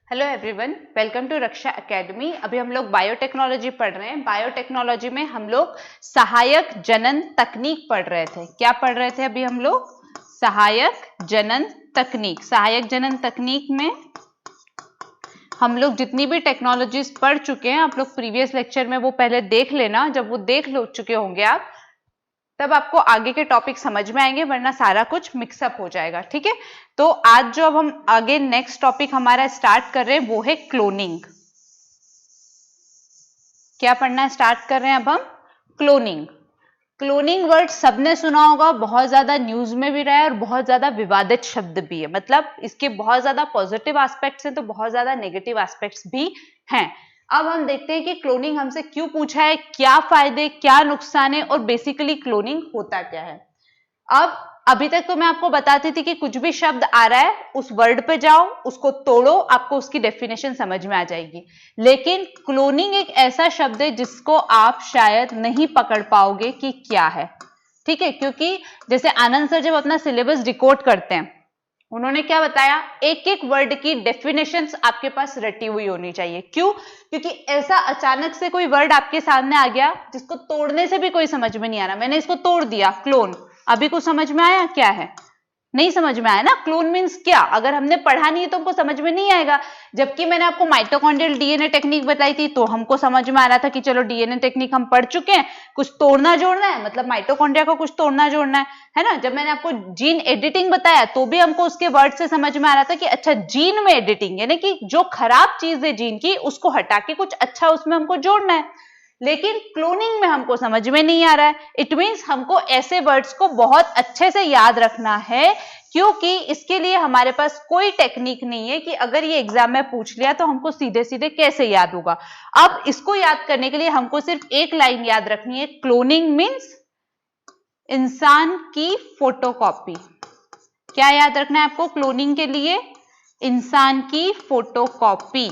Hello everyone, welcome to Raksha academy. अभी हम लोग बायोटेक्नोलॉजी पढ़ रहे हैं। बायोटेक्नोलॉजी में हम लोग सहायक जनन तकनीक पढ़ रहे थे। क्या पढ़ रहे थे अभी हम लोग? सहायक जनन तकनीक। सहायक जनन तकनीक में हम लोग जितनी भी टेक्नोलॉजीज पढ़ चुके हैं, आप लोग प्रीवियस लेक्चर में वो पहले देख लेना। जब वो देख लो चुके होंगे आप, तब आपको आगे के टॉपिक समझ में आएंगे, वरना सारा कुछ मिक्सअप हो जाएगा। ठीक है, तो आज जो अब हम आगे नेक्स्ट टॉपिक हमारा स्टार्ट कर रहे हैं वो है क्लोनिंग। क्या पढ़ना स्टार्ट कर रहे हैं अब हम? क्लोनिंग। क्लोनिंग वर्ड सबने सुना होगा, बहुत ज्यादा न्यूज में भी रहा है और बहुत ज्यादा विवादित शब्द भी है। मतलब इसके बहुत ज्यादा पॉजिटिव एस्पेक्ट्स हैं तो बहुत ज्यादा नेगेटिव एस्पेक्ट्स भी हैं। अब हम देखते हैं कि क्लोनिंग हमसे क्यों पूछा है, क्या फायदे क्या नुकसान है और बेसिकली क्लोनिंग होता क्या है। अब अभी तक तो मैं आपको बताती थी कि कुछ भी शब्द आ रहा है उस वर्ड पे जाओ, उसको तोड़ो, आपको उसकी डेफिनेशन समझ में आ जाएगी। लेकिन क्लोनिंग एक ऐसा शब्द है जिसको आप शायद नहीं पकड़ पाओगे कि क्या है। ठीक है, क्योंकि जैसे आनंद सर जब अपना सिलेबस डिकोड करते हैं, उन्होंने क्या बताया, एक एक वर्ड की डेफिनेशंस आपके पास रटी हुई होनी चाहिए। क्यों? क्योंकि ऐसा अचानक से कोई वर्ड आपके सामने आ गया जिसको तोड़ने से भी कोई समझ में नहीं आ रहा। मैंने इसको तोड़ दिया, क्लोन, अभी कुछ समझ में आया क्या है? नहीं समझ में आया ना। क्लोन मीन्स क्या, अगर हमने पढ़ा नहीं है तो हमको समझ में नहीं आएगा। जबकि मैंने आपको माइटोकॉन्ड्रियल डीएनए टेक्निक बताई थी तो हमको समझ में आ रहा था कि चलो डीएनए टेक्निक हम पढ़ चुके हैं, कुछ तोड़ना जोड़ना है, मतलब माइटोकॉन्ड्रिया को कुछ तोड़ना जोड़ना है ना। जब मैंने आपको जीन एडिटिंग बताया तो भी हमको उसके वर्ड से समझ में आ रहा था कि अच्छा, जीन में एडिटिंग यानी कि जो खराब चीज है जीन की उसको हटा के कुछ अच्छा उसमें हमको जोड़ना है। लेकिन क्लोनिंग में हमको समझ में नहीं आ रहा है। इट मीन्स हमको ऐसे वर्ड्स को बहुत अच्छे से याद रखना है, क्योंकि इसके लिए हमारे पास कोई टेक्निक नहीं है कि अगर ये एग्जाम में पूछ लिया तो हमको सीधे सीधे कैसे याद होगा। अब इसको याद करने के लिए हमको सिर्फ एक लाइन याद रखनी है, क्लोनिंग मीन्स इंसान की फोटोकॉपी। क्या याद रखना है आपको क्लोनिंग के लिए? इंसान की फोटोकॉपी।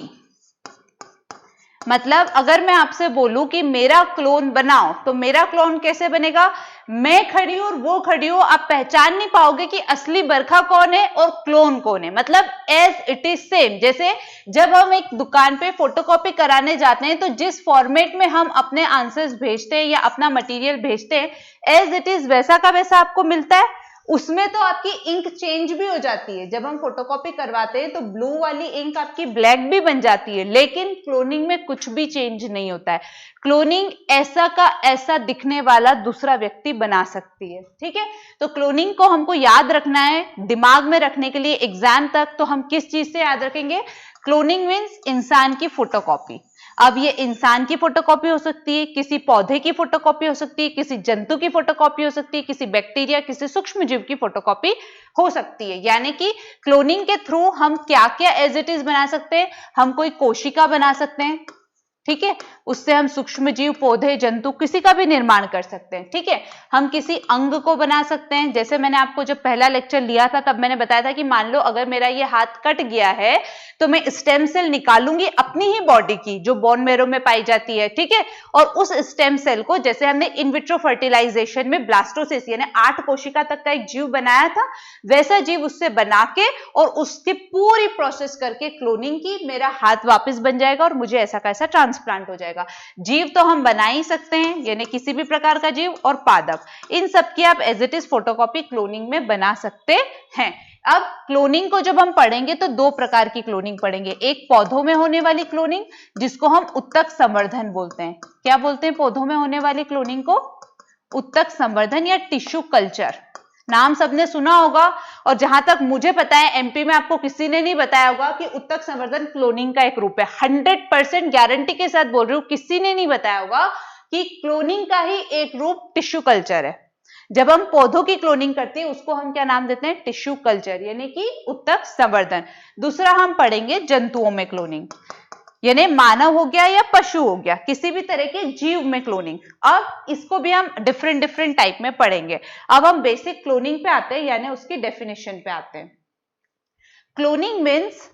मतलब अगर मैं आपसे बोलूं कि मेरा क्लोन बनाओ, तो मेरा क्लोन कैसे बनेगा? मैं खड़ी हूं और वो खड़ी हो, आप पहचान नहीं पाओगे कि असली बरखा कौन है और क्लोन कौन है। मतलब एज इट इज सेम। जैसे जब हम एक दुकान पे फोटोकॉपी कराने जाते हैं तो जिस फॉर्मेट में हम अपने आंसर्स भेजते हैं या अपना मटेरियल भेजते हैं, एज इट इज वैसा का वैसा आपको मिलता है। उसमें तो आपकी इंक चेंज भी हो जाती है। जब हम फोटोकॉपी करवाते हैं तो ब्लू वाली इंक आपकी ब्लैक भी बन जाती है, लेकिन क्लोनिंग में कुछ भी चेंज नहीं होता है। क्लोनिंग ऐसा का ऐसा दिखने वाला दूसरा व्यक्ति बना सकती है। ठीक है, तो क्लोनिंग को हमको याद रखना है दिमाग में रखने के लिए एग्जाम तक। तो हम किस चीज से याद रखेंगे? क्लोनिंग मीन्स इंसान की फोटोकॉपी। अब ये इंसान की फोटोकॉपी हो सकती है, किसी पौधे की फोटोकॉपी हो सकती है, किसी जंतु की फोटोकॉपी हो सकती है, किसी बैक्टीरिया, किसी सूक्ष्म जीव की फोटोकॉपी हो सकती है। यानी कि क्लोनिंग के थ्रू हम क्या क्या एज इट इज बना सकते हैं? हम कोई कोशिका बना सकते हैं, ठीक है, उससे हम सूक्ष्म जीव, पौधे, जंतु किसी का भी निर्माण कर सकते हैं। ठीक है, हम किसी अंग को बना सकते हैं। जैसे मैंने आपको जब पहला लेक्चर लिया था तब मैंने बताया था कि मान लो अगर मेरा ये हाथ कट गया है तो मैं स्टेम सेल निकालूंगी अपनी ही बॉडी की जो बोन मैरो में पाई जाती है। ठीक है, और उस स्टेम सेल को, जैसे हमने इन विट्रो फर्टिलाइजेशन में ब्लास्टोसिस यानी 8 कोशिका तक का एक जीव बनाया था, वैसा जीव उससे बना के और उसकी पूरी प्रोसेस करके क्लोनिंग की, मेरा हाथ वापस बन जाएगा और मुझे ऐसा कैसा ट्रांसप्लांट हो जाएगा। जीव तो हम बना ही सकते हैं, यानी किसी भी प्रकार का जीव और पादप, इन सब की आप as it is photocopy cloning में बना सकते हैं। अब क्लोनिंग को जब हम पढ़ेंगे तो 2 प्रकार की क्लोनिंग पढ़ेंगे। एक पौधों में होने वाली क्लोनिंग जिसको हम उत्तक संवर्धन बोलते हैं। क्या बोलते हैं पौधों में होने वाली क्लोनिंग को? उत्तक संवर्धन या टिश्यू कल्चर। नाम सबने सुना होगा, और जहां तक मुझे पता है एमपी में आपको किसी ने नहीं बताया होगा कि उत्तक संवर्धन क्लोनिंग का एक रूप है। 100% गारंटी के साथ बोल रही हूं, किसी ने नहीं बताया होगा कि क्लोनिंग का ही एक रूप टिश्यू कल्चर है। जब हम पौधों की क्लोनिंग करते हैं उसको हम क्या नाम देते हैं? टिश्यू कल्चर, यानी कि उत्तक संवर्धन। दूसरा हम पढ़ेंगे जंतुओं में क्लोनिंग, यानी मानव हो गया या पशु हो गया, किसी भी तरह के जीव में क्लोनिंग। अब इसको भी हम डिफरेंट डिफरेंट टाइप में पढ़ेंगे। अब हम बेसिक क्लोनिंग पे आते हैं, यानी उसकी डेफिनेशन पे आते हैं। क्लोनिंग मीन्स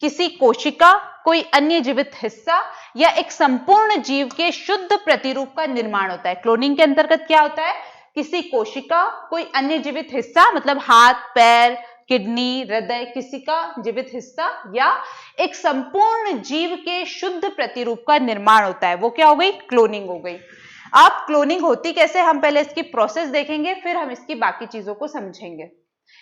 किसी कोशिका, कोई अन्य जीवित हिस्सा या एक संपूर्ण जीव के शुद्ध प्रतिरूप का निर्माण होता है। क्लोनिंग के अंतर्गत क्या होता है? किसी कोशिका, कोई अन्य जीवित हिस्सा मतलब हाथ, पैर, किडनी, हृदय, किसी का जीवित हिस्सा या एक संपूर्ण जीव के शुद्ध प्रतिरूप का निर्माण होता है, वो क्या हो गई? क्लोनिंग हो गई। अब क्लोनिंग होती कैसे, हम पहले इसकी प्रोसेस देखेंगे, फिर हम इसकी बाकी चीजों को समझेंगे।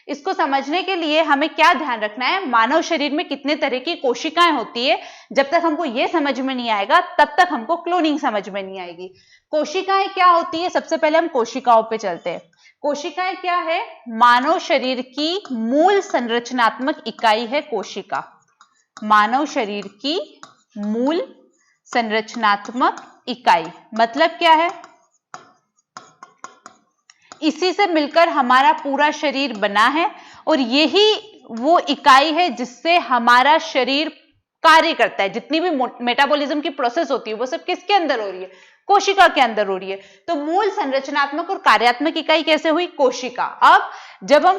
इसको समझने के लिए हमें क्या ध्यान रखना है, मानव शरीर में कितने तरह की कोशिकाएं होती है, जब तक हमको ये समझ में नहीं आएगा तब तक हमको क्लोनिंग समझ में नहीं आएगी। कोशिकाएं क्या होती है, सबसे पहले हम कोशिकाओं पे चलते हैं। कोशिकाएं क्या है? मानव शरीर की मूल संरचनात्मक इकाई है कोशिका। मानव शरीर की मूल संरचनात्मक इकाई मतलब क्या है? इसी से मिलकर हमारा पूरा शरीर बना है और यही वो इकाई है जिससे हमारा शरीर कार्य करता है। जितनी भी मेटाबॉलिज्म की प्रोसेस होती है वो सब किसके अंदर हो रही है? कोशिका के अंदर हो रही है। तो मूल संरचनात्मक और कार्यात्मक इकाई कैसे हुई? कोशिका। अब जब हम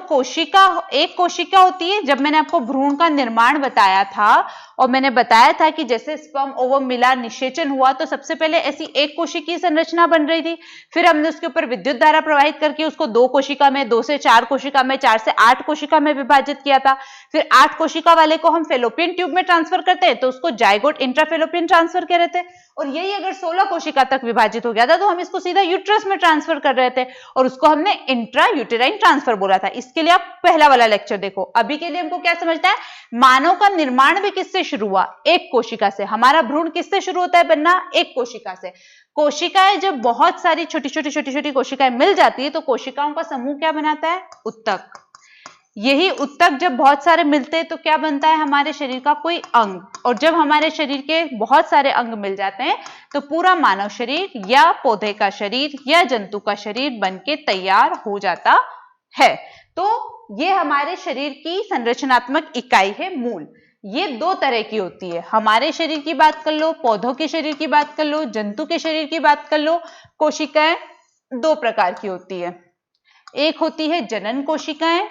एक कोशिका होती है, जब मैंने आपको भ्रूण का निर्माण बताया था और मैंने बताया था कि जैसे स्पर्म ओवम मिला, निषेचन हुआ, तो सबसे पहले ऐसी एक कोशिकीय संरचना बन रही थी। फिर हमने उसके ऊपर विद्युत धारा प्रवाहित करके उसको 2 कोशिका में, 2 से 4 कोशिका में, 4 से 8 कोशिका में विभाजित किया था। फिर 8 कोशिका वाले को हम फेलोपियन ट्यूब में ट्रांसफर करते हैं तो उसको जाइगोट इंट्राफेलोपियन ट्रांसफर कह रहे थे। और यही अगर 16 कोशिका तक विभाजित हो गया था तो हम इसको सीधा यूट्रस में ट्रांसफर कर रहे थे और उसको हमने इंट्रा यूटेराइन ट्रांसफर बोला था। इसके लिए आप पहला वाला लेक्चर देखो। अभी के लिए हमको क्या समझना है? मानव का निर्माण भी किससे शुरू हुआ? एक कोशिका से। हमारा भ्रूण किससे शुरू होता है बनना? एक कोशिका से। कोशिकाएं जब बहुत सारी छोटी छोटी कोशिकाएं मिल जाती है तो कोशिकाओं का समूह क्या बनाता है? उत्तक। यही उत्तक जब बहुत सारे मिलते हैं तो क्या बनता है? हमारे शरीर का कोई अंग। और जब हमारे शरीर के बहुत सारे अंग मिल जाते हैं तो पूरा मानव शरीर या पौधे का शरीर या जंतु का शरीर बनके तैयार हो जाता है। तो ये हमारे शरीर की संरचनात्मक इकाई है मूल। ये 2 तरह की होती है। हमारे शरीर की बात कर लो, पौधों के शरीर की बात कर लो, जंतु के शरीर की बात कर लो। कोशिकाएं 2 प्रकार की होती है। एक होती है जनन कोशिकाएं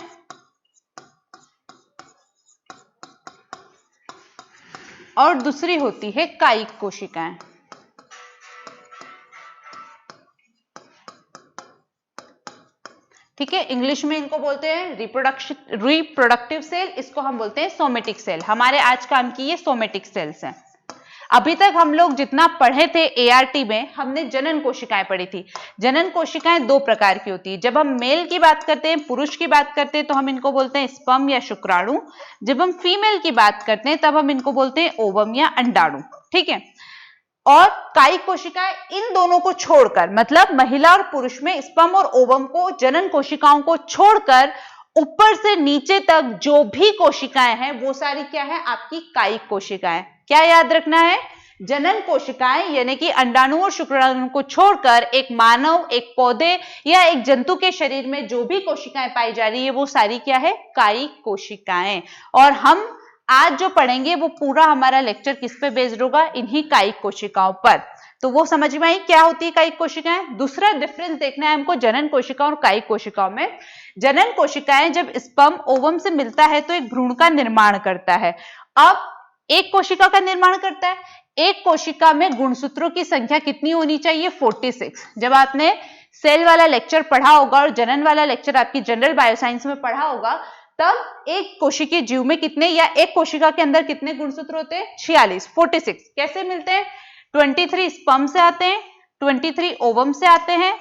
और दूसरी होती है कायिक कोशिकाएं। ठीक है, इंग्लिश में इनको बोलते हैं रिप्रोडक्टिव सेल, इसको हम बोलते हैं सोमेटिक सेल। हमारे आज काम की ये सोमेटिक सेल्स हैं। अभी तक हम लोग जितना पढ़े थे एआरटी में, हमने जनन कोशिकाएं पढ़ी थी। जनन कोशिकाएं 2 प्रकार की होती है। जब हम मेल की बात करते हैं, पुरुष की बात करते हैं, तो हम इनको बोलते हैं स्पर्म या शुक्राणु। जब हम फीमेल की बात करते हैं तब हम इनको बोलते हैं ओवम या अंडाणु। ठीक है, और कायिक कोशिकाएं इन दोनों को छोड़कर, मतलब महिला और पुरुष में स्पर्म और ओवम को, जनन कोशिकाओं को छोड़कर ऊपर से नीचे तक जो भी कोशिकाएं हैं वो सारी क्या है? आपकी कायिक कोशिकाएं। क्या याद रखना है? जनन कोशिकाएं यानी कि अंडाणु और शुक्राणु को छोड़कर एक मानव, एक पौधे या एक जंतु के शरीर में जो भी कोशिकाएं पाई जा रही है वो सारी क्या है? कायिक कोशिकाएं। और हम आज जो पढ़ेंगे वो पूरा हमारा लेक्चर किस पे बेस्ड होगा? इन्हीं कायिक कोशिकाओं पर। तो वो समझ में आई क्या होती है कायिक कोशिकाएं। दूसरा डिफरेंस देखना है हमको जनन कोशिकाओं और कायिक कोशिकाओं में। जनन कोशिकाएं जब स्पर्म ओवम से मिलता है तो एक भ्रूण का निर्माण करता है। अब एक कोशिका का निर्माण करता है, एक कोशिका में गुणसूत्रों की संख्या कितनी होनी चाहिए? 46। जब आपने सेल वाला लेक्चर पढ़ा होगा और जनन वाला लेक्चर आपकी जनरल बायोसाइंस में पढ़ा होगा, तब एक कोशिकीय जीव में कितने, या एक कोशिका के अंदर कितने गुणसूत्र होते हैं? 46, 46। कैसे मिलते हैं? 23 स्पर्म से आते हैं, 23 ओवम से आते हैं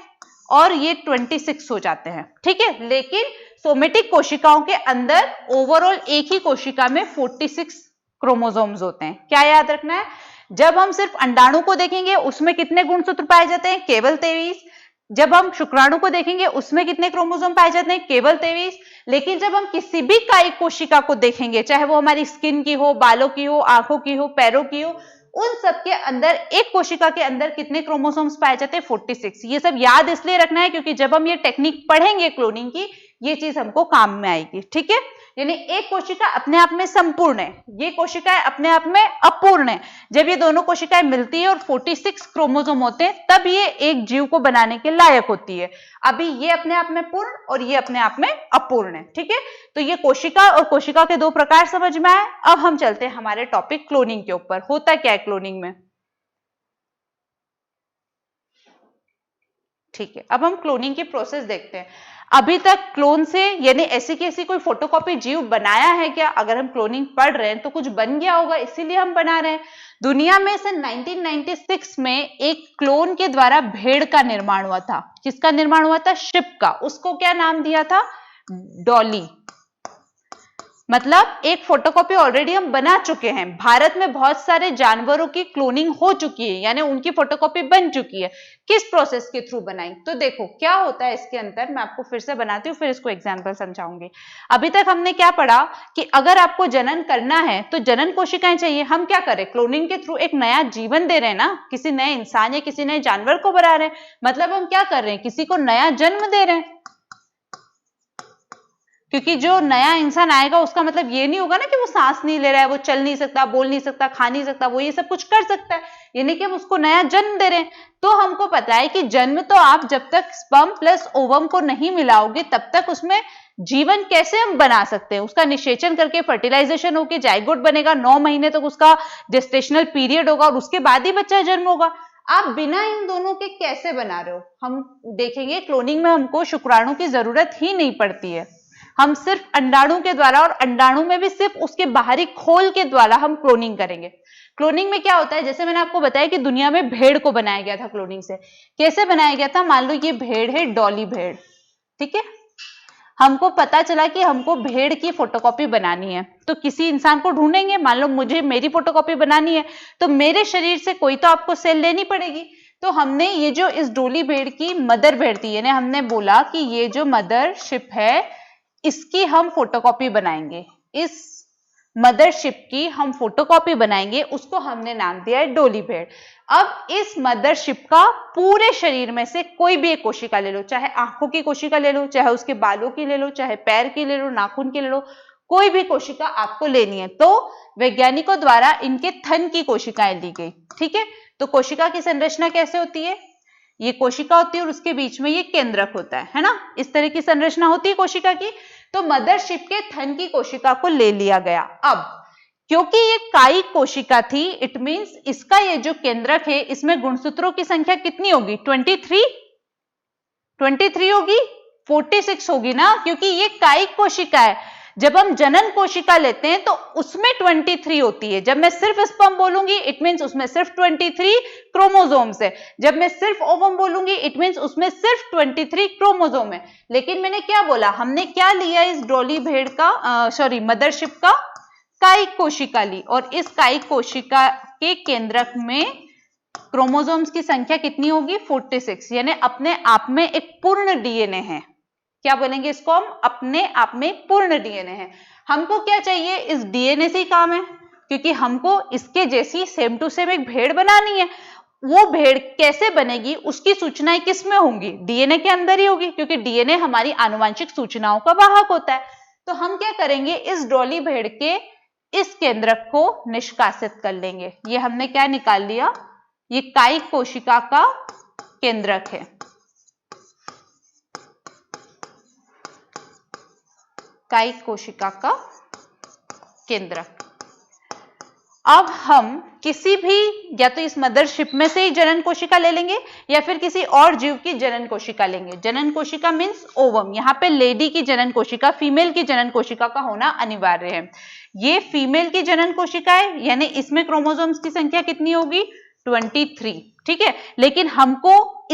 और ये 26 हो जाते हैं। ठीक है, लेकिन सोमेटिक कोशिकाओं के अंदर ओवरऑल एक ही कोशिका में 46 क्रोमोसोम्स होते हैं। क्या याद रखना है? जब हम सिर्फ अंडाणु को देखेंगे उसमें कितने गुणसूत्र पाए जाते हैं? केवल 23। जब हम शुक्राणु को देखेंगे उसमें कितने क्रोमोसोम पाए जाते हैं? केवल 23। लेकिन जब हम किसी भी कायिक कोशिका को देखेंगे, चाहे वो हमारी स्किन की हो, बालों की हो, आंखों की हो, पैरों की हो, उन सब के अंदर, एक कोशिका के अंदर कितने क्रोमोसोम्स पाए जाते हैं? 46। ये सब याद इसलिए रखना है क्योंकि जब हम ये टेक्निक पढ़ेंगे क्लोनिंग की, ये चीज हमको काम में आएगी। ठीक है, यानी एक कोशिका अपने आप में संपूर्ण है, ये कोशिकाएं अपने आप में अपूर्ण है। जब ये दोनों कोशिकाएं मिलती है और 46 क्रोमोसोम होते हैं तब ये एक जीव को बनाने के लायक होती है। अभी ये अपने आप में पूर्ण और ये अपने आप में अपूर्ण है। ठीक है, तो ये कोशिका और कोशिका के 2 प्रकार समझ में आए। अब हम चलते हैं हमारे टॉपिक क्लोनिंग के ऊपर। होता क्या है क्लोनिंग में? ठीक है, अब हम क्लोनिंग की प्रोसेस देखते हैं। अभी तक क्लोन से यानी ऐसी की ऐसी कोई फोटोकॉपी जीव बनाया है क्या? अगर हम क्लोनिंग पढ़ रहे हैं तो कुछ बन गया होगा, इसीलिए हम बना रहे हैं। दुनिया में से 1996 में एक क्लोन के द्वारा भेड़ का निर्माण हुआ था। किसका निर्माण हुआ था? शिप का। उसको क्या नाम दिया था? डॉली। मतलब एक फोटोकॉपी ऑलरेडी हम बना चुके हैं। भारत में बहुत सारे जानवरों की क्लोनिंग हो चुकी है, यानी उनकी फोटोकॉपी बन चुकी है। किस प्रोसेस के थ्रू बनाई? तो देखो क्या होता है इसके अंदर, मैं आपको फिर से बनाती हूँ, फिर इसको एग्जाम्पल समझाऊंगी। अभी तक हमने क्या पढ़ा कि अगर आपको जनन करना है तो जनन कोशिकाएं चाहिए। हम क्या करें? क्लोनिंग के थ्रू एक नया जीवन दे रहे हैं ना, किसी नए इंसान या किसी नए जानवर को बना रहे हैं। मतलब हम क्या कर रहे हैं? किसी को नया जन्म दे रहे हैं। क्योंकि जो नया इंसान आएगा उसका मतलब ये नहीं होगा ना कि वो सांस नहीं ले रहा है, वो चल नहीं सकता, बोल नहीं सकता, खा नहीं सकता, वो ये सब कुछ कर सकता है, यानी कि हम उसको नया जन्म दे रहे हैं। तो हमको पता है कि जन्म तो आप जब तक स्पर्म प्लस ओवम को नहीं मिलाओगे तब तक उसमें जीवन कैसे हम बना सकते हैं? उसका निषेचन करके फर्टिलाइजेशन होकर जाइगोट बनेगा, 9 महीने तक उसका जेस्टेशनल पीरियड होगा और उसके बाद ही बच्चा जन्म होगा। आप बिना इन दोनों के कैसे बना रहे हो? हम देखेंगे क्लोनिंग में हमको शुक्राणु की जरूरत ही नहीं पड़ती है। हम सिर्फ अंडाणु के द्वारा, और अंडाणु में भी सिर्फ उसके बाहरी खोल के द्वारा हम क्लोनिंग करेंगे। क्लोनिंग में क्या होता है? जैसे मैंने आपको बताया कि दुनिया में भेड़ को बनाया गया था क्लोनिंग से। कैसे बनाया गया था? मान लो ये भेड़ है, डॉली भेड़, ठीक है। हमको पता चला कि हमको भेड़ की फोटोकॉपी बनानी है, तो किसी इंसान को ढूंढेंगे। मान लो मुझे मेरी फोटोकॉपी बनानी है, तो मेरे शरीर से कोई तो आपको सेल लेनी पड़ेगी। तो हमने ये जो इस डोली भेड़ की मदर भेड़ थी, यानी हमने बोला कि ये जो मदरशिप है इसकी हम फोटोकॉपी बनाएंगे, इस मदरशिप की हम फोटोकॉपी बनाएंगे, उसको हमने नाम दिया है डोली भेड़। अब इस मदरशिप का पूरे शरीर में से कोई भी एक कोशिका ले लो, चाहे आंखों की कोशिका ले लो, चाहे उसके बालों की ले लो, चाहे पैर की ले लो, नाखून की ले लो, कोई भी कोशिका आपको लेनी है। तो वैज्ञानिकों द्वारा इनके थन की कोशिकाएं ली गई, ठीक है। तो कोशिका की संरचना कैसे होती है? ये कोशिका होती है और उसके बीच में ये केंद्रक होता है ना, इस तरह की संरचना होती है कोशिका की। तो मदरशिप के थन की कोशिका को ले लिया गया। अब क्योंकि ये कायिक कोशिका थी, इट मींस इसका ये जो केंद्रक है इसमें गुणसूत्रों की संख्या कितनी होगी? 23 होगी, 46 होगी ना, क्योंकि ये कायिक कोशिका है। जब हम जनन कोशिका लेते हैं तो उसमें 23 होती है। जब मैं सिर्फ स्पर्म बोलूंगी इट मींस उसमें सिर्फ 23 क्रोमोसोम्स है। जब मैं सिर्फ ओवम बोलूंगी इट मींस उसमें सिर्फ 23 क्रोमोसोम है। लेकिन मैंने क्या बोला? हमने क्या लिया इस डॉली भेड़ का, मदरशिप का? कायिक कोशिका ली, और इस कायिक कोशिका के केंद्रक में क्रोमोसोम्स की संख्या कितनी होगी? 46, यानी अपने आप में एक पूर्ण डीएनए है। क्या बोलेंगे इसको हम? अपने आप में पूर्ण डीएनए है। हमको क्या चाहिए? इस डीएनए से ही काम है, क्योंकि हमको इसके जैसी सेम टू सेम एक भेड़ बनानी है। वो भेड़ कैसे बनेगी उसकी सूचनाएं किस में होंगी? डीएनए के अंदर ही होगी, क्योंकि डीएनए हमारी आनुवंशिक सूचनाओं का वाहक होता है। तो हम क्या करेंगे? इस डॉली भेड़ के इस केंद्रक को निष्कासित कर लेंगे। ये हमने क्या निकाल लिया? ये कायिक कोशिका का केंद्रक है। कायिक कोशिका का केंद्रक। अब हम किसी भी, या तो इस मदरशिप में से ही जनन कोशिका ले लेंगे या फिर किसी और जीव की जनन कोशिका लेंगे। जनन कोशिका मींस ओवम, यहाँ पे लेडी की जनन कोशिका, फीमेल की जनन कोशिका का होना अनिवार्य है। ये फीमेल की जनन कोशिका है, यानी इसमें क्रोमोसोम्स की संख्या कितनी होगी? 23, ठीक है। लेकिन हमको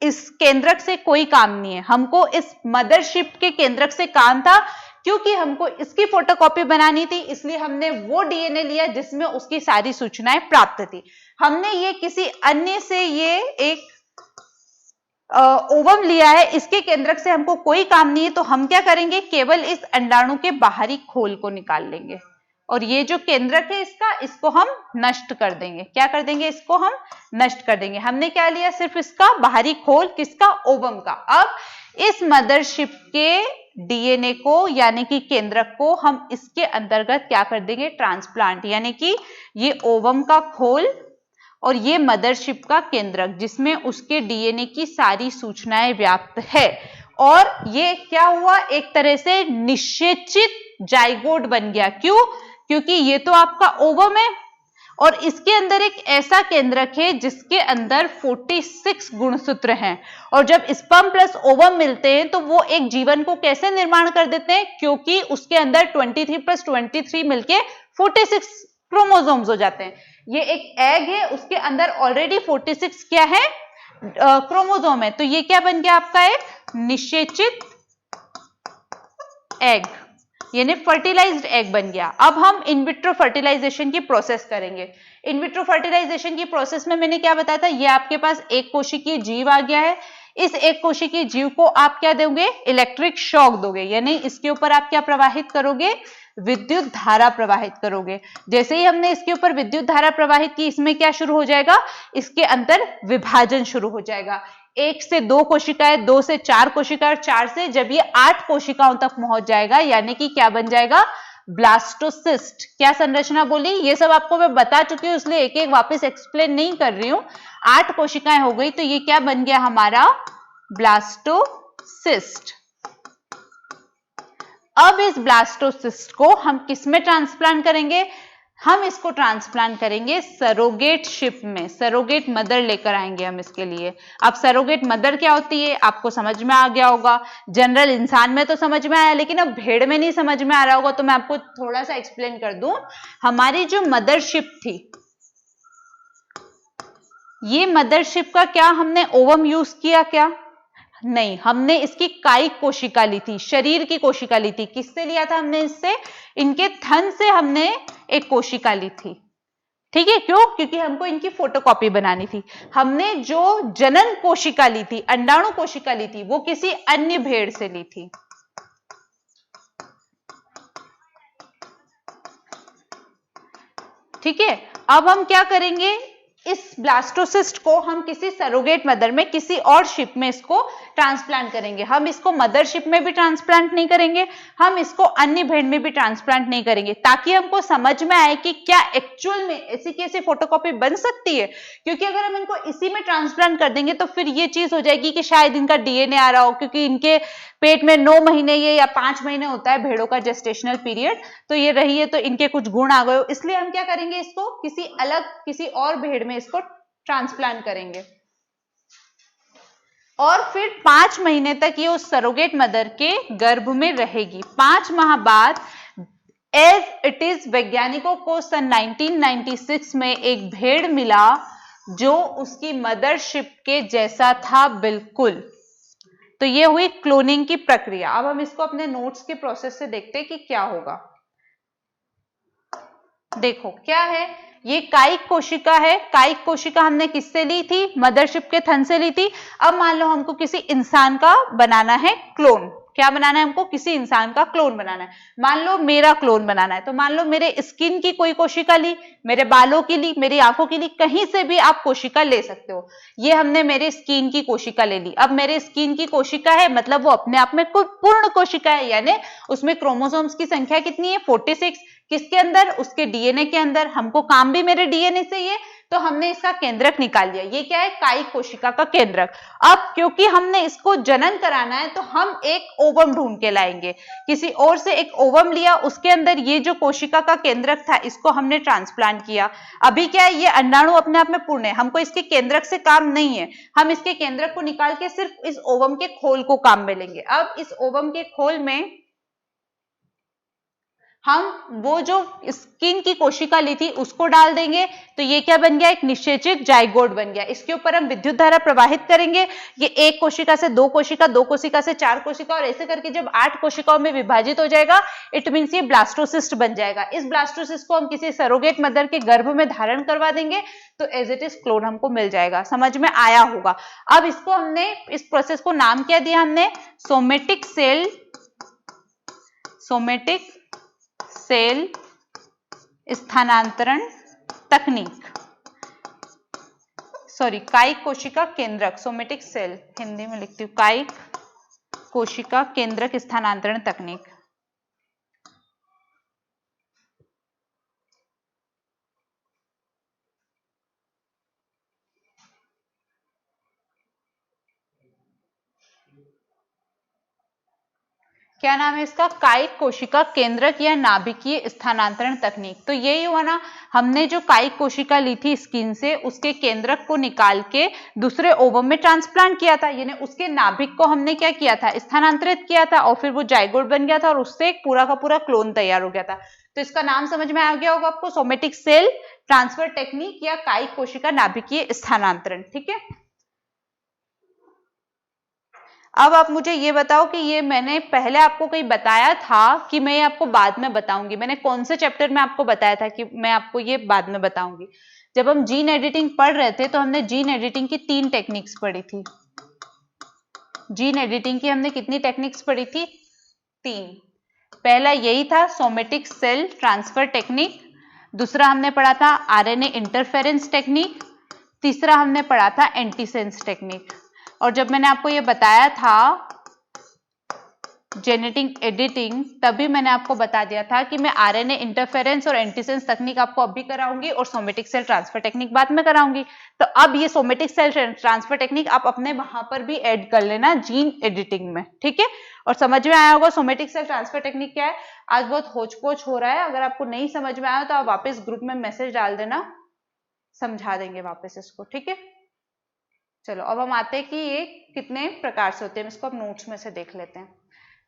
इस केंद्रक से कोई काम नहीं है, हमको इस मदरशिप के केंद्रक से काम था, क्योंकि हमको इसकी फोटोकॉपी बनानी थी, इसलिए हमने वो डीएनए लिया जिसमें उसकी सारी सूचनाएं प्राप्त थी। हमने ये किसी अन्य से ये एक ओवम लिया है, इसके केंद्रक से हमको कोई काम नहीं है, तो हम क्या करेंगे? केवल इस अंडाणु के बाहरी खोल को निकाल लेंगे, और ये जो केंद्रक है इसको हम नष्ट कर देंगे। क्या कर देंगे? इसको हम नष्ट कर देंगे। हमने क्या लिया? सिर्फ इसका बाहरी खोल, किसका? ओवम का। अब इस मदरशिप के डीएनए को, यानी कि केंद्रक को, हम इसके अंतर्गत क्या कर देंगे? ट्रांसप्लांट, यानी कि ये ओवम का खोल और ये मदरशिप का केंद्रक, जिसमें उसके डीएनए की सारी सूचनाएं व्याप्त है। और ये क्या हुआ? एक तरह से निषेचित जाइगोट बन गया। क्यों? क्योंकि ये तो आपका ओवम है और इसके अंदर एक ऐसा केंद्रक है जिसके अंदर 46 गुणसूत्र हैं। और जब स्पर्म प्लस ओवम मिलते हैं तो वो एक जीवन को कैसे निर्माण कर देते हैं, क्योंकि उसके अंदर 23 प्लस 23 मिलके 46 क्रोमोसोम्स हो जाते हैं। ये एक एग है, उसके अंदर ऑलरेडी 46 क्या है, क्रोमोसोम है। तो ये क्या बन गया आपका, एक निषेचित एग, यानी फर्टिलाइज्ड एग बन गया। अब हम इन विट्रो फर्टिलाइजेशन की प्रोसेस करेंगे। इन विट्रो फर्टिलाइजेशन की प्रोसेस में मैंने क्या बताया था, ये आपके पास एक कोशिकीय जीव आ गया है। इस एक कोशिकीय जीव को आप क्या दोगे, इलेक्ट्रिक शॉक दोगे, यानी इसके ऊपर आप क्या प्रवाहित करोगे, विद्युत धारा प्रवाहित करोगे। जैसे ही हमने इसके ऊपर विद्युत धारा प्रवाहित की, इसमें क्या शुरू हो जाएगा, इसके अंदर विभाजन शुरू हो जाएगा। 1 से 2 कोशिकाएं, 2 से 4 कोशिकाएं, 4 से जब ये 8 कोशिकाओं तक पहुंच जाएगा, यानी कि क्या बन जाएगा, ब्लास्टोसिस्ट। क्या संरचना बोली, ये सब आपको मैं बता चुकी हूं, इसलिए एक एक वापस एक्सप्लेन नहीं कर रही हूं। 8 कोशिकाएं हो गई, तो ये क्या बन गया हमारा, ब्लास्टोसिस्ट। अब इस ब्लास्टोसिस्ट को हम किस में ट्रांसप्लांट करेंगे, हम इसको ट्रांसप्लांट करेंगे सरोगेट शिप में। सरोगेट मदर लेकर आएंगे हम इसके लिए। अब सरोगेट मदर क्या होती है, आपको समझ में आ गया होगा। जनरल इंसान में तो समझ में आया, लेकिन अब भेड़ में नहीं समझ में आ रहा होगा, तो मैं आपको थोड़ा सा एक्सप्लेन कर दूं। हमारी जो मदरशिप थी, ये मदरशिप का क्या हमने ओवम यूज किया क्या, नहीं, हमने इसकी कायिक कोशिका ली थी, शरीर की कोशिका ली थी। किससे लिया था हमने, इससे, इनके थन से हमने एक कोशिका ली थी। ठीक है, क्यों, क्योंकि हमको इनकी फोटोकॉपी बनानी थी। हमने जो जनन कोशिका ली थी, अंडाणु कोशिका ली थी, वो किसी अन्य भेड़ से ली थी। ठीक है, अब हम क्या करेंगे, इस ब्लास्टोसिस्ट को हम किसी सरोगेट मदर में, किसी और शिप में इसको ट्रांसप्लांट करेंगे। हम इसको मदरशिप में भी ट्रांसप्लांट नहीं करेंगे, हम इसको अन्य भेड़ में भी ट्रांसप्लांट नहीं करेंगे, ताकि हमको समझ में आए कि क्या एक्चुअल में ऐसी कैसी फोटोकॉपी बन सकती है। क्योंकि अगर हम इनको इसी में ट्रांसप्लांट कर देंगे तो फिर ये चीज हो जाएगी कि शायद इनका डीएनए आ रहा हो, क्योंकि इनके पेट में 9 महीने ये या 5 महीने होता है भेड़ों का जेस्टेशनल पीरियड, तो ये रही है, तो इनके कुछ गुण आ गए हो, इसलिए हम क्या करेंगे, इसको किसी अलग, किसी और भेड़ में इसको ट्रांसप्लांट करेंगे। और फिर 5 महीने तक ये उस सरोगेट मदर के गर्भ में रहेगी। 5 माह बाद एज इट इज, वैज्ञानिकों को सन 1996 में एक भेड़ मिला जो उसकी मदरशिप के जैसा था बिल्कुल। तो ये हुई क्लोनिंग की प्रक्रिया। अब हम इसको अपने नोट्स के प्रोसेस से देखते हैं कि क्या होगा। देखो क्या है, ये कायिक कोशिका है। कायिक कोशिका हमने किससे ली थी, मदरशिप के थन से ली थी। अब मान लो हमको किसी इंसान का बनाना है क्लोन। क्या बनाना है हमको, किसी इंसान का क्लोन बनाना है। मान लो मेरा क्लोन बनाना है, तो मान लो मेरे स्किन की कोई कोशिका ली, मेरे बालों की ली, मेरी आंखों की ली, कहीं से भी आप कोशिका ले सकते हो। ये हमने मेरे स्किन की कोशिका ले ली। अब मेरे स्किन की कोशिका है, मतलब वो अपने आप में कोई पूर्ण कोशिका है, यानी उसमें क्रोमोसोम्स की संख्या कितनी है, 46। किसके अंदर, उसके डीएनए के अंदर। हमको काम भी मेरे डीएनए से ही है, तो हमने इसका केंद्रक निकाल लिया। ये क्या है, कायिक कोशिका का केंद्रक। अब क्योंकि हमने इसको जनन कराना है, तो हम एक ओवम ढूंढ के लाएंगे। किसी और से एक ओवम लिया, उसके अंदर ये जो कोशिका का केंद्रक था, इसको हमने ट्रांसप्लांट किया। अभी क्या है, ये अंडाणु अपने आप में पूर्ण है, हमको इसके केंद्रक से काम नहीं है। हम इसके केंद्रक को निकाल के सिर्फ इस ओवम के खोल को काम में लेंगे। अब इस ओवम के खोल में हम वो जो स्किन की कोशिका ली थी उसको डाल देंगे, तो ये क्या बन गया, एक निषेचित जाइगोट बन गया। इसके ऊपर हम विद्युत धारा प्रवाहित करेंगे। ये एक कोशिका से 2 कोशिका, 2 कोशिका से 4 कोशिका, और ऐसे करके जब 8 कोशिकाओं में विभाजित हो जाएगा, इट मीन्स ये ब्लास्टोसिस्ट बन जाएगा। इस ब्लास्टोसिस्ट को हम किसी सरोगेट मदर के गर्भ में धारण करवा देंगे, तो एज इट इज क्लोन हमको मिल जाएगा। समझ में आया होगा। अब इसको हमने, इस प्रोसेस को नाम क्या दिया हमने, सोमेटिक सेल स्थानांतरण तकनीक, सॉरी, कायिक कोशिका केंद्रक, सोमेटिक सेल, हिंदी में लिखती हूँ, कायिक कोशिका केंद्रक स्थानांतरण तकनीक। क्या नाम है इसका, कायिक कोशिका केंद्रक या नाभिकीय स्थानांतरण तकनीक। तो यही हुआ ना, हमने जो कायिक कोशिका ली थी स्किन से, उसके केंद्रक को निकाल के दूसरे ओवम में ट्रांसप्लांट किया था, यानी उसके नाभिक को हमने क्या किया था, स्थानांतरित किया था, और फिर वो जाइगोट बन गया था और उससे एक पूरा का पूरा क्लोन तैयार हो गया था। तो इसका नाम समझ में आ गया होगा आपको, सोमेटिक सेल ट्रांसफर टेक्निक या कायिक कोशिका नाभिकीय स्थानांतरण। ठीक है, अब आप मुझे ये बताओ कि ये मैंने पहले आपको कहीं बताया था कि मैं आपको बाद में बताऊंगी, मैंने कौन से चैप्टर में आपको बताया था कि मैं आपको ये बाद में बताऊंगी। जब हम जीन एडिटिंग पढ़ रहे थे तो हमने जीन एडिटिंग की 3 टेक्निक्स पढ़ी थी। जीन एडिटिंग की हमने कितनी टेक्निक्स पढ़ी थी, 3। पहला यही था सोमेटिक सेल ट्रांसफर टेक्निक, दूसरा हमने पढ़ा था आरएनए इंटरफेरेंस टेक्निक, तीसरा हमने पढ़ा था एंटीसेंस टेक्निक। और जब मैंने आपको ये बताया था जेनेटिक एडिटिंग, तभी मैंने आपको बता दिया था कि मैं आरएनए इंटरफेरेंस और एंटीसेंस तकनीक आपको अभी कराऊंगी और सोमेटिक सेल ट्रांसफर टेक्निक बाद में कराऊंगी। तो अब ये सोमेटिक सेल ट्रांसफर टेक्निक आप अपने वहां पर भी ऐड कर लेना जीन एडिटिंग में। ठीक है, और समझ में आया होगा सोमेटिक सेल ट्रांसफर टेक्निक क्या है। आज बहुत होच-पोच हो रहा है, अगर आपको नहीं समझ में आया तो आप वापस ग्रुप में मैसेज डाल देना, समझा देंगे वापस इसको। ठीक है, चलो अब हम आते हैं कि ये कितने प्रकार से होते हैं, इसको अब नोट्स में से देख लेते हैं।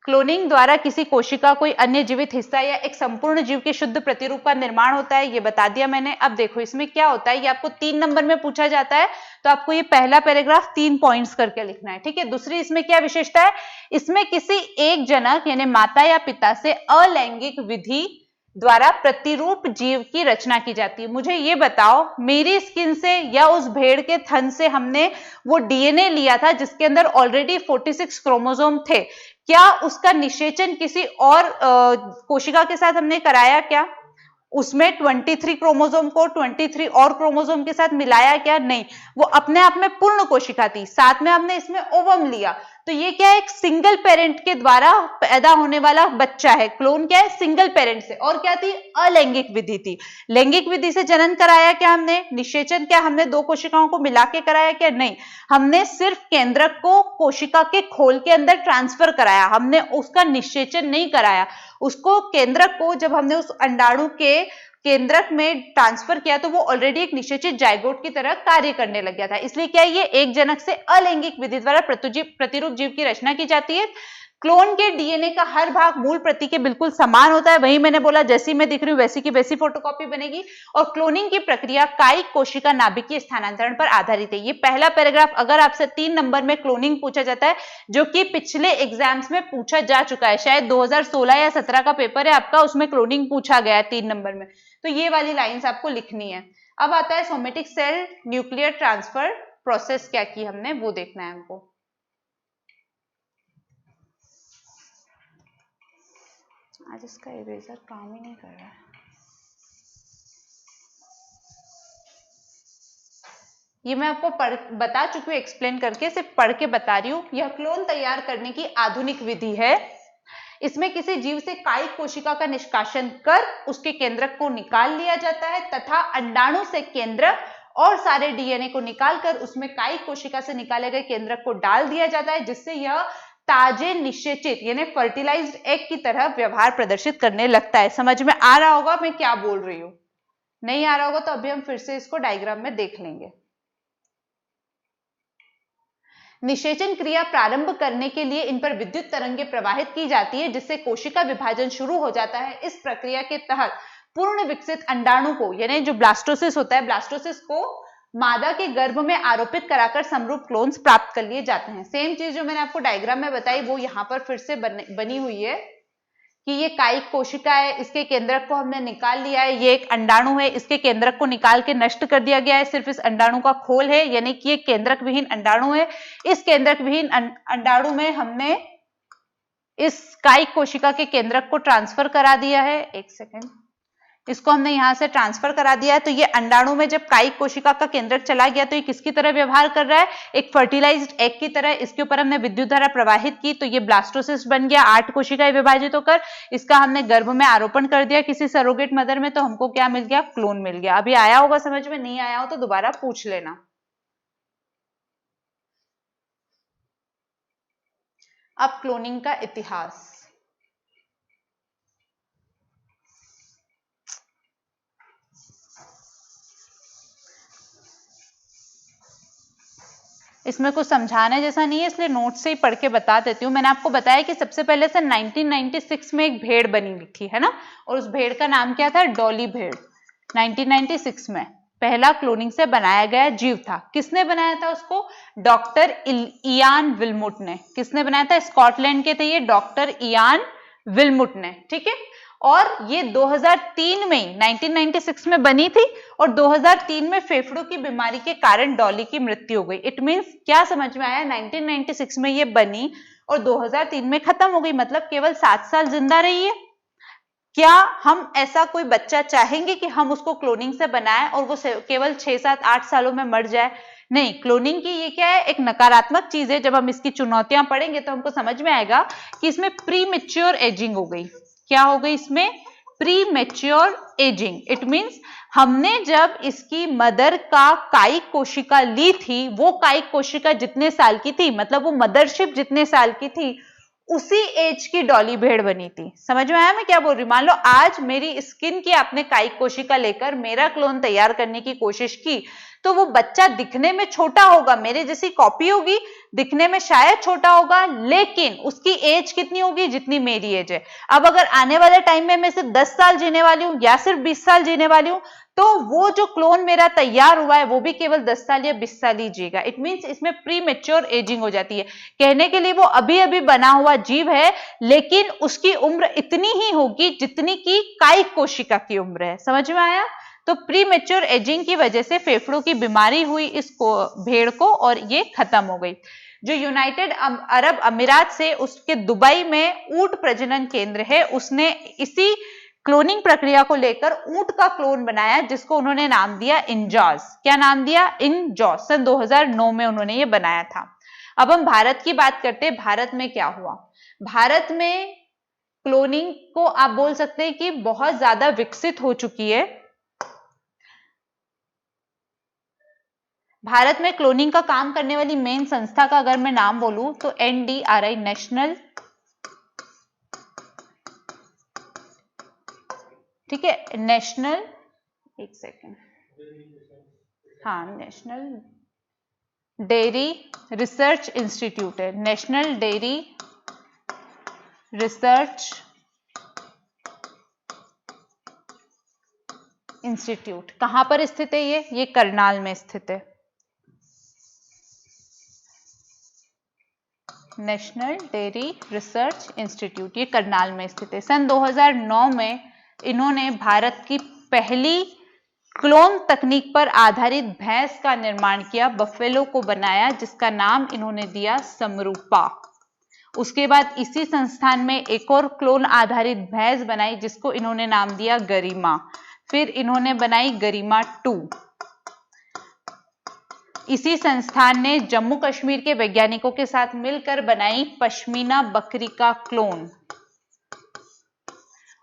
क्लोनिंग द्वारा किसी कोशिका कोई अन्य जीवित हिस्सा या एक संपूर्ण जीव के शुद्ध प्रतिरूप का निर्माण होता है, ये बता दिया मैंने। अब देखो इसमें क्या होता है, ये आपको 3 नंबर में पूछा जाता है, तो आपको ये पहला पैराग्राफ 3 पॉइंट्स करके लिखना है। ठीक है, दूसरी इसमें क्या विशेषता है, इसमें किसी एक जनक यानी माता या पिता से अलैंगिक विधि द्वारा प्रतिरूप जीव की रचना की जाती है। मुझे ये बताओ, मेरी स्किन से या उस भेड़ के थन से हमने वो डीएनए लिया था जिसके अंदर ऑलरेडी 46 क्रोमोसोम थे, क्या उसका निषेचन किसी और कोशिका के साथ हमने कराया क्या? उसमें 23 क्रोमोसोम को 23 और क्रोमोसोम के साथ मिलाया क्या? नहीं, वो अपने आप में पूर्ण कोशिका थी, साथ में हमने इसमें ओवम लिया। तो ये क्या है, एक सिंगल पेरेंट के द्वारा पैदा होने वाला बच्चा है। क्लोन क्या है, सिंगल पेरेंट से। और क्या थी, अलैंगिक विधि थी। लैंगिक विधि से जनन कराया क्या हमने, निषेचन क्या हमने 2 कोशिकाओं को मिला के कराया क्या? नहीं, हमने सिर्फ केंद्रक को कोशिका के खोल के अंदर ट्रांसफर कराया, हमने उसका निषेचन नहीं कराया। उसको केंद्रक को जब हमने उस अंडाणु के केंद्रक में ट्रांसफर किया तो वो ऑलरेडी एक निषेचित जाइगोट की तरह कार्य करने लग गया था। इसलिए क्या ये एक जनक से अलैंगिक विधि द्वारा प्रतिरूप जीव की रचना की जाती है। क्लोन के डीएनए का हर भाग मूल प्रति के बिल्कुल समान होता है, वही मैंने बोला जैसी मैं दिख रही हूं वैसी की वैसी फोटोकॉपी बनेगी। और क्लोनिंग की प्रक्रिया कायिक कोशिका नाभिकीय स्थानांतरण पर आधारित है। ये पहला पैराग्राफ अगर आपसे 3 नंबर में क्लोनिंग पूछा जाता है, जो कि पिछले एग्जाम्स में पूछा जा चुका है, शायद 2016 या 17 का पेपर है आपका, उसमें क्लोनिंग पूछा गया है 3 नंबर में, तो ये वाली लाइंस आपको लिखनी है। अब आता है somatic cell nuclear transfer process, क्या की हमने वो देखना है हमको। आज इसका इरेजर काम ही नहीं कर रहा है। ये मैं आपको बता चुकी हूँ एक्सप्लेन करके, सिर्फ पढ़ के बता रही हूँ। यह क्लोन तैयार करने की आधुनिक विधि है। इसमें किसी जीव से कायिक कोशिका का निष्कासन कर उसके केंद्रक को निकाल लिया जाता है तथा अंडाणु से केंद्रक और सारे डीएनए को निकालकर उसमें कायिक कोशिका से निकाले गए केंद्रक को डाल दिया जाता है, जिससे यह ताजे निषेचित यानी फर्टिलाइज्ड एग की तरह व्यवहार प्रदर्शित करने लगता है। समझ में आ रहा होगा मैं क्या बोल रही हूं? नहीं आ रहा होगा तो अभी हम फिर से इसको डायग्राम में देख लेंगे। निषेचन क्रिया प्रारंभ करने के लिए इन पर विद्युत तरंगें प्रवाहित की जाती है, जिससे कोशिका विभाजन शुरू हो जाता है। इस प्रक्रिया के तहत पूर्ण विकसित अंडाणु को यानी जो ब्लास्टोसिस होता है, ब्लास्टोसिस को मादा के गर्भ में आरोपित कराकर समरूप क्लोन्स प्राप्त कर लिए जाते हैं। सेम चीज जो मैंने आपको डायग्राम में बताई वो यहाँ पर फिर से बनी हुई है कि ये कायिक कोशिका है, इसके केंद्रक को हमने निकाल लिया है, ये एक अंडाणु है, इसके केंद्रक को निकाल के नष्ट कर दिया गया है, सिर्फ इस अंडाणु का खोल है, यानी कि ये केंद्रक विहीन अंडाणु है। इस केंद्रक विहीन अंडाणु में हमने इस कायिक कोशिका के केंद्रक को ट्रांसफर करा दिया है। एक सेकेंड, इसको हमने यहां से ट्रांसफर करा दिया है। तो ये अंडाणु में जब कायिक कोशिका का केंद्रक चला गया तो ये किसकी तरह व्यवहार कर रहा है, एक फर्टिलाइज्ड एग की तरह। इसके ऊपर हमने विद्युत धारा प्रवाहित की तो ये ब्लास्टोसिस्ट बन गया, 8 कोशिकाएं विभाजित होकर। इसका हमने गर्भ में आरोपण कर दिया किसी सरोगेट मदर में, तो हमको क्या मिल गया, क्लोन मिल गया। अभी आया होगा समझ में, नहीं आया हो तो दोबारा पूछ लेना। अब क्लोनिंग का इतिहास। इसमें कुछ समझाने जैसा नहीं है, इसलिए नोट से ही पढ़ के बता देती हूँ। मैंने आपको बताया कि सबसे पहले से 1996 में एक भेड़ बनी हुई थी, है ना, और उस भेड़ का नाम क्या था, डॉली भेड़। 1996 में पहला क्लोनिंग से बनाया गया जीव था। किसने बनाया था उसको, डॉक्टर इयान विल्मुट ने। किसने बनाया था, स्कॉटलैंड के थे ये डॉक्टर इयान विल्मुट ने, ठीक है। और ये 2003 में 1996 में बनी थी और 2003 में फेफड़ों की बीमारी के कारण डॉली की मृत्यु हो गई। इट मींस क्या समझ में आया, 1996 में ये बनी और 2003 में खत्म हो गई, मतलब केवल 7 साल जिंदा रही है। क्या हम ऐसा कोई बच्चा चाहेंगे कि हम उसको क्लोनिंग से बनाएं और वो केवल 6, 7, 8 सालों में मर जाए? नहीं, क्लोनिंग की ये क्या है, एक नकारात्मक चीज है। जब हम इसकी चुनौतियां पढ़ेंगे तो हमको समझ में आएगा कि इसमें प्री मैच्योर एजिंग हो गई। क्या हो गई इसमें, pre mature ageing. It means हमने जब इसकी मदर का कायिक कोशिका ली थी, वो कायिक कोशिका जितने साल की थी, मतलब वो मदरशिप जितने साल की थी, उसी एज की डॉली भेड़ बनी थी। समझ में आया मैं क्या बोल रही हूँ? मान लो आज मेरी स्किन की आपने कायिक कोशिका लेकर मेरा क्लोन तैयार करने की कोशिश की, तो वो बच्चा दिखने में छोटा होगा, मेरे जैसी कॉपी होगी, दिखने में शायद छोटा होगा, लेकिन उसकी एज कितनी होगी, जितनी मेरी एज है। अब अगर आने वाले टाइम में मैं सिर्फ 10 साल जीने वाली हूँ या सिर्फ 20 साल जीने वाली हूँ, तो वो जो क्लोन मेरा तैयार हुआ है वो भी केवल 10 साल या 20 साल ही जिएगा। इट मींस इसमें प्री मैच्योर एजिंग हो जाती है। कहने के लिए वो अभी अभी बना हुआ जीव है, लेकिन उसकी उम्र इतनी ही होगी जितनी की कायिक कोशिका की उम्र है। समझ में आया? तो प्री मैच्योर एजिंग की वजह से फेफड़ों की बीमारी हुई इस भेड़ को और ये खत्म हो गई। जो यूनाइटेड अरब अमीरात से उसके दुबई में ऊंट प्रजनन केंद्र है, उसने इसी क्लोनिंग प्रक्रिया को लेकर ऊंट का क्लोन बनाया, जिसको उन्होंने नाम दिया इंजॉस। क्या नाम दिया, इंजॉस। सन 2009 में उन्होंने ये बनाया था। अब हम भारत की बात करते हैं। भारत में क्या हुआ, भारत में क्लोनिंग को आप बोल सकते हैं कि बहुत ज्यादा विकसित हो चुकी है। भारत में क्लोनिंग का काम करने वाली मेन संस्था का अगर मैं नाम बोलूं तो NDRI, नेशनल, ठीक है, नेशनल, एक सेकेंड, हाँ, नेशनल डेयरी रिसर्च इंस्टीट्यूट है। नेशनल डेयरी रिसर्च इंस्टीट्यूट कहां पर स्थित है, ये करनाल में स्थित है। नेशनल डेयरी रिसर्च इंस्टीट्यूट, ये करनाल में स्थित है। सन 2009 में इन्होंने भारत की पहली क्लोन तकनीक पर आधारित भैंस का निर्माण किया, बफेलो को बनाया, जिसका नाम इन्होंने दिया समरूपा। उसके बाद इसी संस्थान में एक और क्लोन आधारित भैंस बनाई, जिसको इन्होंने नाम दिया गरिमा। फिर इन्होंने बनाई गरिमा 2। इसी संस्थान ने जम्मू कश्मीर के वैज्ञानिकों के साथ मिलकर बनाई पश्मीना बकरी का क्लोन।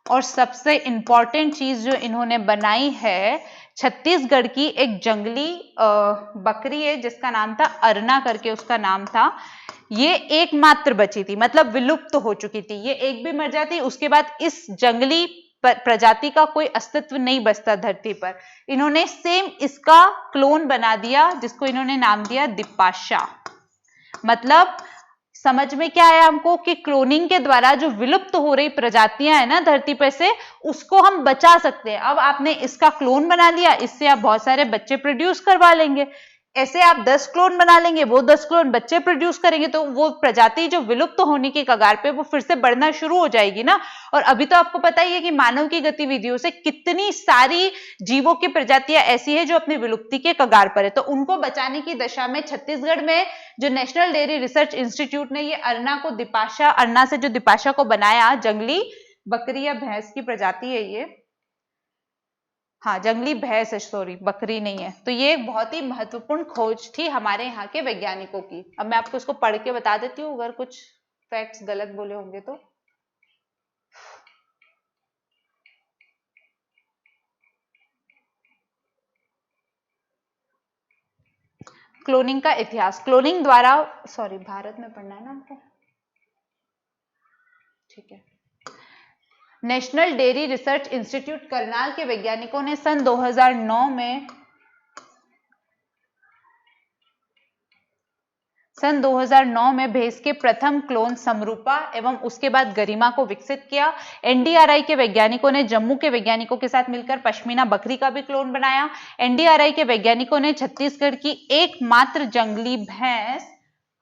और सबसे इंपॉर्टेंट चीज जो इन्होंने बनाई है, छत्तीसगढ़ की एक जंगली बकरी है जिसका नाम था अरना करके, उसका नाम था। ये एकमात्र बची थी, मतलब विलुप्त हो चुकी थी। ये एक भी मर जाती, उसके बाद इस जंगली प्रजाति का कोई अस्तित्व नहीं बचता धरती पर। इन्होंने सेम इसका क्लोन बना दिया, जिसको इन्होंने नाम दिया दिपाशा। मतलब समझ में क्या आया हमको कि क्लोनिंग के द्वारा जो विलुप्त हो रही प्रजातियां है ना धरती पर से, उसको हम बचा सकते हैं। अब आपने इसका क्लोन बना लिया, इससे आप बहुत सारे बच्चे प्रोड्यूस करवा लेंगे। ऐसे आप 10 क्लोन बना लेंगे, वो 10 क्लोन बच्चे प्रोड्यूस करेंगे, तो वो प्रजाति जो विलुप्त होने की कगार पे, वो फिर से बढ़ना शुरू हो जाएगी ना। और अभी तो आपको पता ही है कि मानव की गतिविधियों से कितनी सारी जीवों की प्रजातियां ऐसी है जो अपनी विलुप्ति के कगार पर है। तो उनको बचाने की दशा में छत्तीसगढ़ में जो नेशनल डेयरी रिसर्च इंस्टीट्यूट ने ये अरना को दिपाशा, अरना से जो दिपाशा को बनाया, जंगली बकरी या भैंस की प्रजाति है ये, हाँ जंगली भैंस है, सॉरी बकरी नहीं है। तो ये बहुत ही महत्वपूर्ण खोज थी हमारे यहाँ के वैज्ञानिकों की। अब मैं आपको इसको पढ़ के बता देती हूँ, अगर कुछ फैक्ट्स गलत बोले होंगे तो। क्लोनिंग का इतिहास, क्लोनिंग द्वारा, सॉरी भारत में पढ़ना है ना हमको, ठीक है। National dairy research institute Karnal के वैज्ञानिकों ने सन 2009 में सन 2009 में भैंस के प्रथम क्लोन समरूपा एवं उसके बाद गरिमा को विकसित किया। एनडीआरआई के वैज्ञानिकों ने जम्मू के वैज्ञानिकों के साथ मिलकर पश्मीना बकरी का भी क्लोन बनाया। एनडीआरआई के वैज्ञानिकों ने छत्तीसगढ़ की एकमात्र जंगली भैंस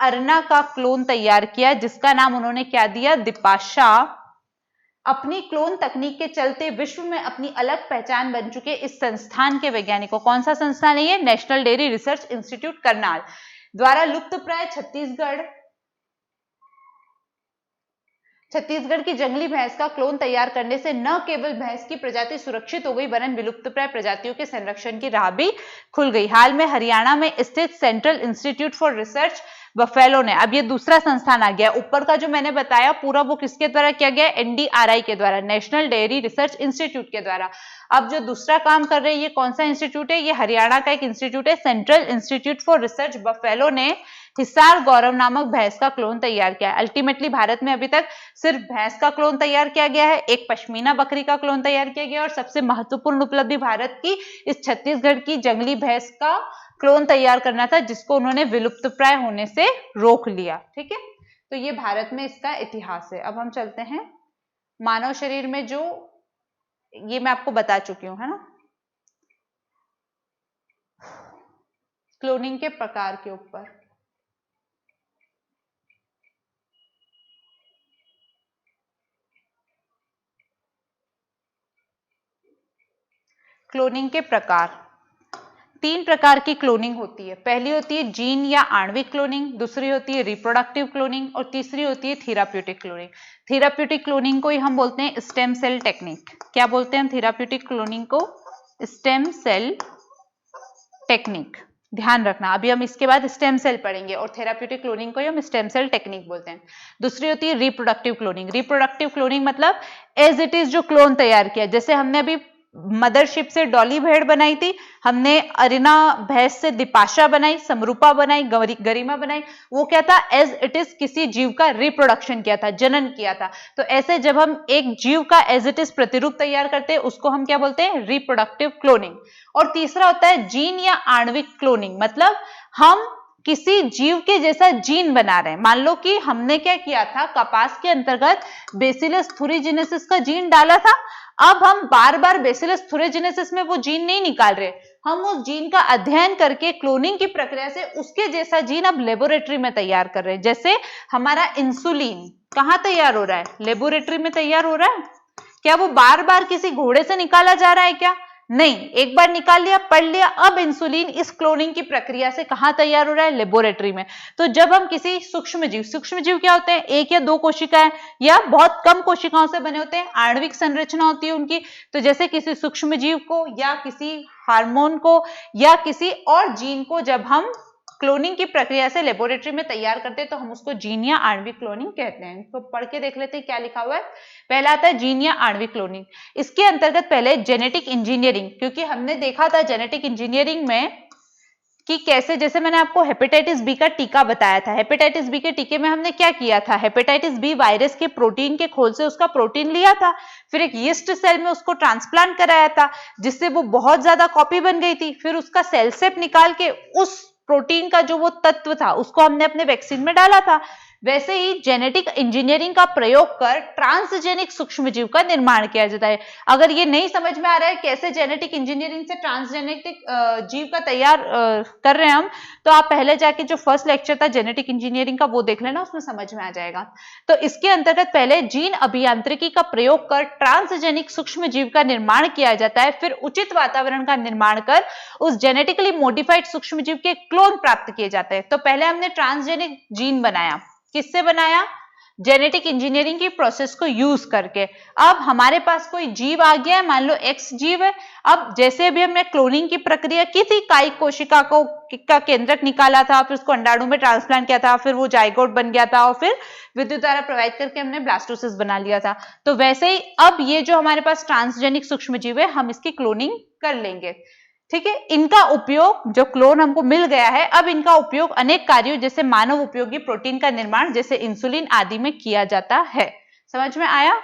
अरना का क्लोन तैयार किया, जिसका नाम उन्होंने क्या दिया, दिपाशा। अपनी क्लोन तकनीक के चलते विश्व में अपनी अलग पहचान बन चुके इस संस्थान के वैज्ञानिकों, कौन सा संस्थान है ये, national dairy research institute Karnal द्वारा लुप्तप्राय छत्तीसगढ़ की जंगली भैंस का क्लोन तैयार करने से न केवल भैंस की प्रजाति सुरक्षित हो गई वरन विलुप्तप्राय प्रजातियों के संरक्षण की राह भी खुल गई। हाल में हरियाणा में स्थित central institute for research buffalo ने, अब ये दूसरा संस्थान आ गया, ऊपर का जो मैंने बताया पूरा वो किसके द्वारा किया गया, एनडीआरआई के द्वारा, नेशनल डेयरी रिसर्च इंस्टीट्यूट के द्वारा। अब जो दूसरा काम कर रहे हैं ये कौन सा इंस्टीट्यूट है, ये हरियाणा का एक इंस्टीट्यूट है, central institute for research buffalo ने हिसार गौरव नामक भैंस का क्लोन तैयार किया है। अल्टीमेटली भारत में अभी तक सिर्फ भैंस का क्लोन तैयार किया गया है, एक पश्मीना बकरी का क्लोन तैयार किया गया और सबसे महत्वपूर्ण उपलब्धि भारत की इस छत्तीसगढ़ की जंगली भैंस का क्लोन तैयार करना था, जिसको उन्होंने विलुप्तप्राय होने से रोक लिया। ठीक है, तो ये भारत में इसका इतिहास है। अब हम चलते हैं मानव शरीर में, जो ये मैं आपको बता चुकी हूं, है ना, क्लोनिंग के प्रकार के ऊपर। क्लोनिंग के प्रकार, 3 प्रकार की क्लोनिंग होती है। पहली होती है जीन या आणविक क्लोनिंग, दूसरी होती है रिप्रोडक्टिव क्लोनिंग और तीसरी होती है थेराप्यूटिक क्लोनिंग। थेराप्यूटिक क्लोनिंग को ही हम बोलते हैं स्टेम सेल टेक्निक। क्या बोलते हैं थेराप्यूटिक क्लोनिंग को, स्टेम सेल टेक्निक। ध्यान रखना, अभी हम इसके बाद स्टेम सेल पढ़ेंगे और थेराप्यूटिक क्लोनिंग को ही हम स्टेम सेल टेक्निक बोलते हैं। दूसरी होती है रिप्रोडक्टिव क्लोनिंग। रिप्रोडक्टिव क्लोनिंग मतलब एज इट इज जो क्लोन तैयार किया, जैसे हमने अभी मदरशिप से डॉली भेड़ बनाई थी, हमने अरिना भैंस से दिपाशा बनाई, समरूपा बनाई, गरिमा बनाई, वो क्या था, एज इट इज किसी जीव का रिप्रोडक्शन किया था, जनन किया था। तो ऐसे जब हम एक जीव का एज इट इज प्रतिरूप तैयार करते हैं उसको हम क्या बोलते हैं, रिप्रोडक्टिव क्लोनिंग। और तीसरा होता है जीन या आणविक क्लोनिंग, मतलब हम किसी जीव के जैसा जीन बना रहे हैं। मान लो कि हमने क्या किया था, कपास के अंतर्गत बेसिलस थुरिजिनेसिस का जीन डाला था, अब हम बार बार बेसिलस थुरिजिनेसिस में वो जीन नहीं निकाल रहे, हम उस जीन का अध्ययन करके क्लोनिंग की प्रक्रिया से उसके जैसा जीन अब लेबोरेटरी में तैयार कर रहे हैं। जैसे हमारा इंसुलिन कहां तैयार हो रहा है, लेबोरेटरी में तैयार हो रहा है। क्या वो बार बार किसी घोड़े से निकाला जा रहा है क्या, नहीं, एक बार निकाल लिया, पढ़ लिया। अब इंसुलिन इस क्लोनिंग की प्रक्रिया से कहां तैयार हो रहा है, लेबोरेटरी में। तो जब हम किसी सूक्ष्म जीव क्या होते हैं, 1 या 2 कोशिकाएं या बहुत कम कोशिकाओं से बने होते हैं, आणविक संरचना होती है उनकी। तो जैसे किसी सूक्ष्म जीव को या किसी हार्मोन को या किसी और जीन को जब हम क्लोनिंग की प्रक्रिया से लेबोरेटरी में तैयार करते हैं तो हम उसको जीन या आणविक क्लोनिंग कहते हैं। तो पढ़ के देख लेते हैं क्या लिखा हुआ है। पहला आता है जीन या आणविक क्लोनिंग। इसके अंतर्गत पहले जेनेटिक इंजीनियरिंग, क्योंकि हमने देखा था जेनेटिक इंजीनियरिंग में कि कैसे, जैसे मैंने आपको हेपेटाइटिस बी का टीका बताया था, हेपेटाइटिस बी के टीके में हमने क्या किया था, हेपेटाइटिस बी वायरस के प्रोटीन के खोल से उसका प्रोटीन लिया था, फिर एक यीस्ट सेल में उसको ट्रांसप्लांट कराया था जिससे वो बहुत ज्यादा कॉपी बन गई थी, फिर उसका सेल सेप निकाल के उस प्रोटीन का जो वो तत्व था उसको हमने अपने वैक्सीन में डाला था। वैसे ही जेनेटिक इंजीनियरिंग का प्रयोग कर ट्रांसजेनिक सूक्ष्मजीव का निर्माण किया जाता है। अगर ये नहीं समझ में आ रहा है कैसे जेनेटिक इंजीनियरिंग से ट्रांसजेनेटिक जीव का तैयार कर रहे हैं हम, तो आप पहले जाके जो फर्स्ट लेक्चर था जेनेटिक इंजीनियरिंग का वो देख लेना, उसमें समझ में आ जाएगा। तो इसके अंतर्गत पहले जीन अभियांत्रिकी का प्रयोग कर ट्रांसजेनिक सूक्ष्मजीव का निर्माण किया जाता है, फिर उचित वातावरण का निर्माण कर उस जेनेटिकली मॉडिफाइड सूक्ष्मजीव के क्लोन प्राप्त किए जाते हैं। तो पहले हमने ट्रांसजेनिक जीन बनाया, किससे बनाया, जेनेटिक इंजीनियरिंग की प्रोसेस को यूज करके। अब हमारे पास कोई जीव आ गया है, मान लो एक्स जीव है। अब जैसे भी हमने क्लोनिंग की प्रक्रिया की थी, कायिक कोशिका को का केंद्रक निकाला था, फिर उसको अंडाणु में ट्रांसप्लांट किया था, फिर वो जाइगोट बन गया था और फिर विद्युत धारा प्रवाहित करके हमने ब्लास्टोसिस बना लिया था। तो वैसे ही अब ये जो हमारे पास ट्रांसजेनिक सूक्ष्मजीव है, हम इसकी क्लोनिंग कर लेंगे। ठीक है, इनका उपयोग, जो क्लोन हमको मिल गया है, अब इनका उपयोग अनेक कार्यों जैसे मानव उपयोगी प्रोटीन का निर्माण जैसे इंसुलिन आदि में किया जाता है। समझ में आया।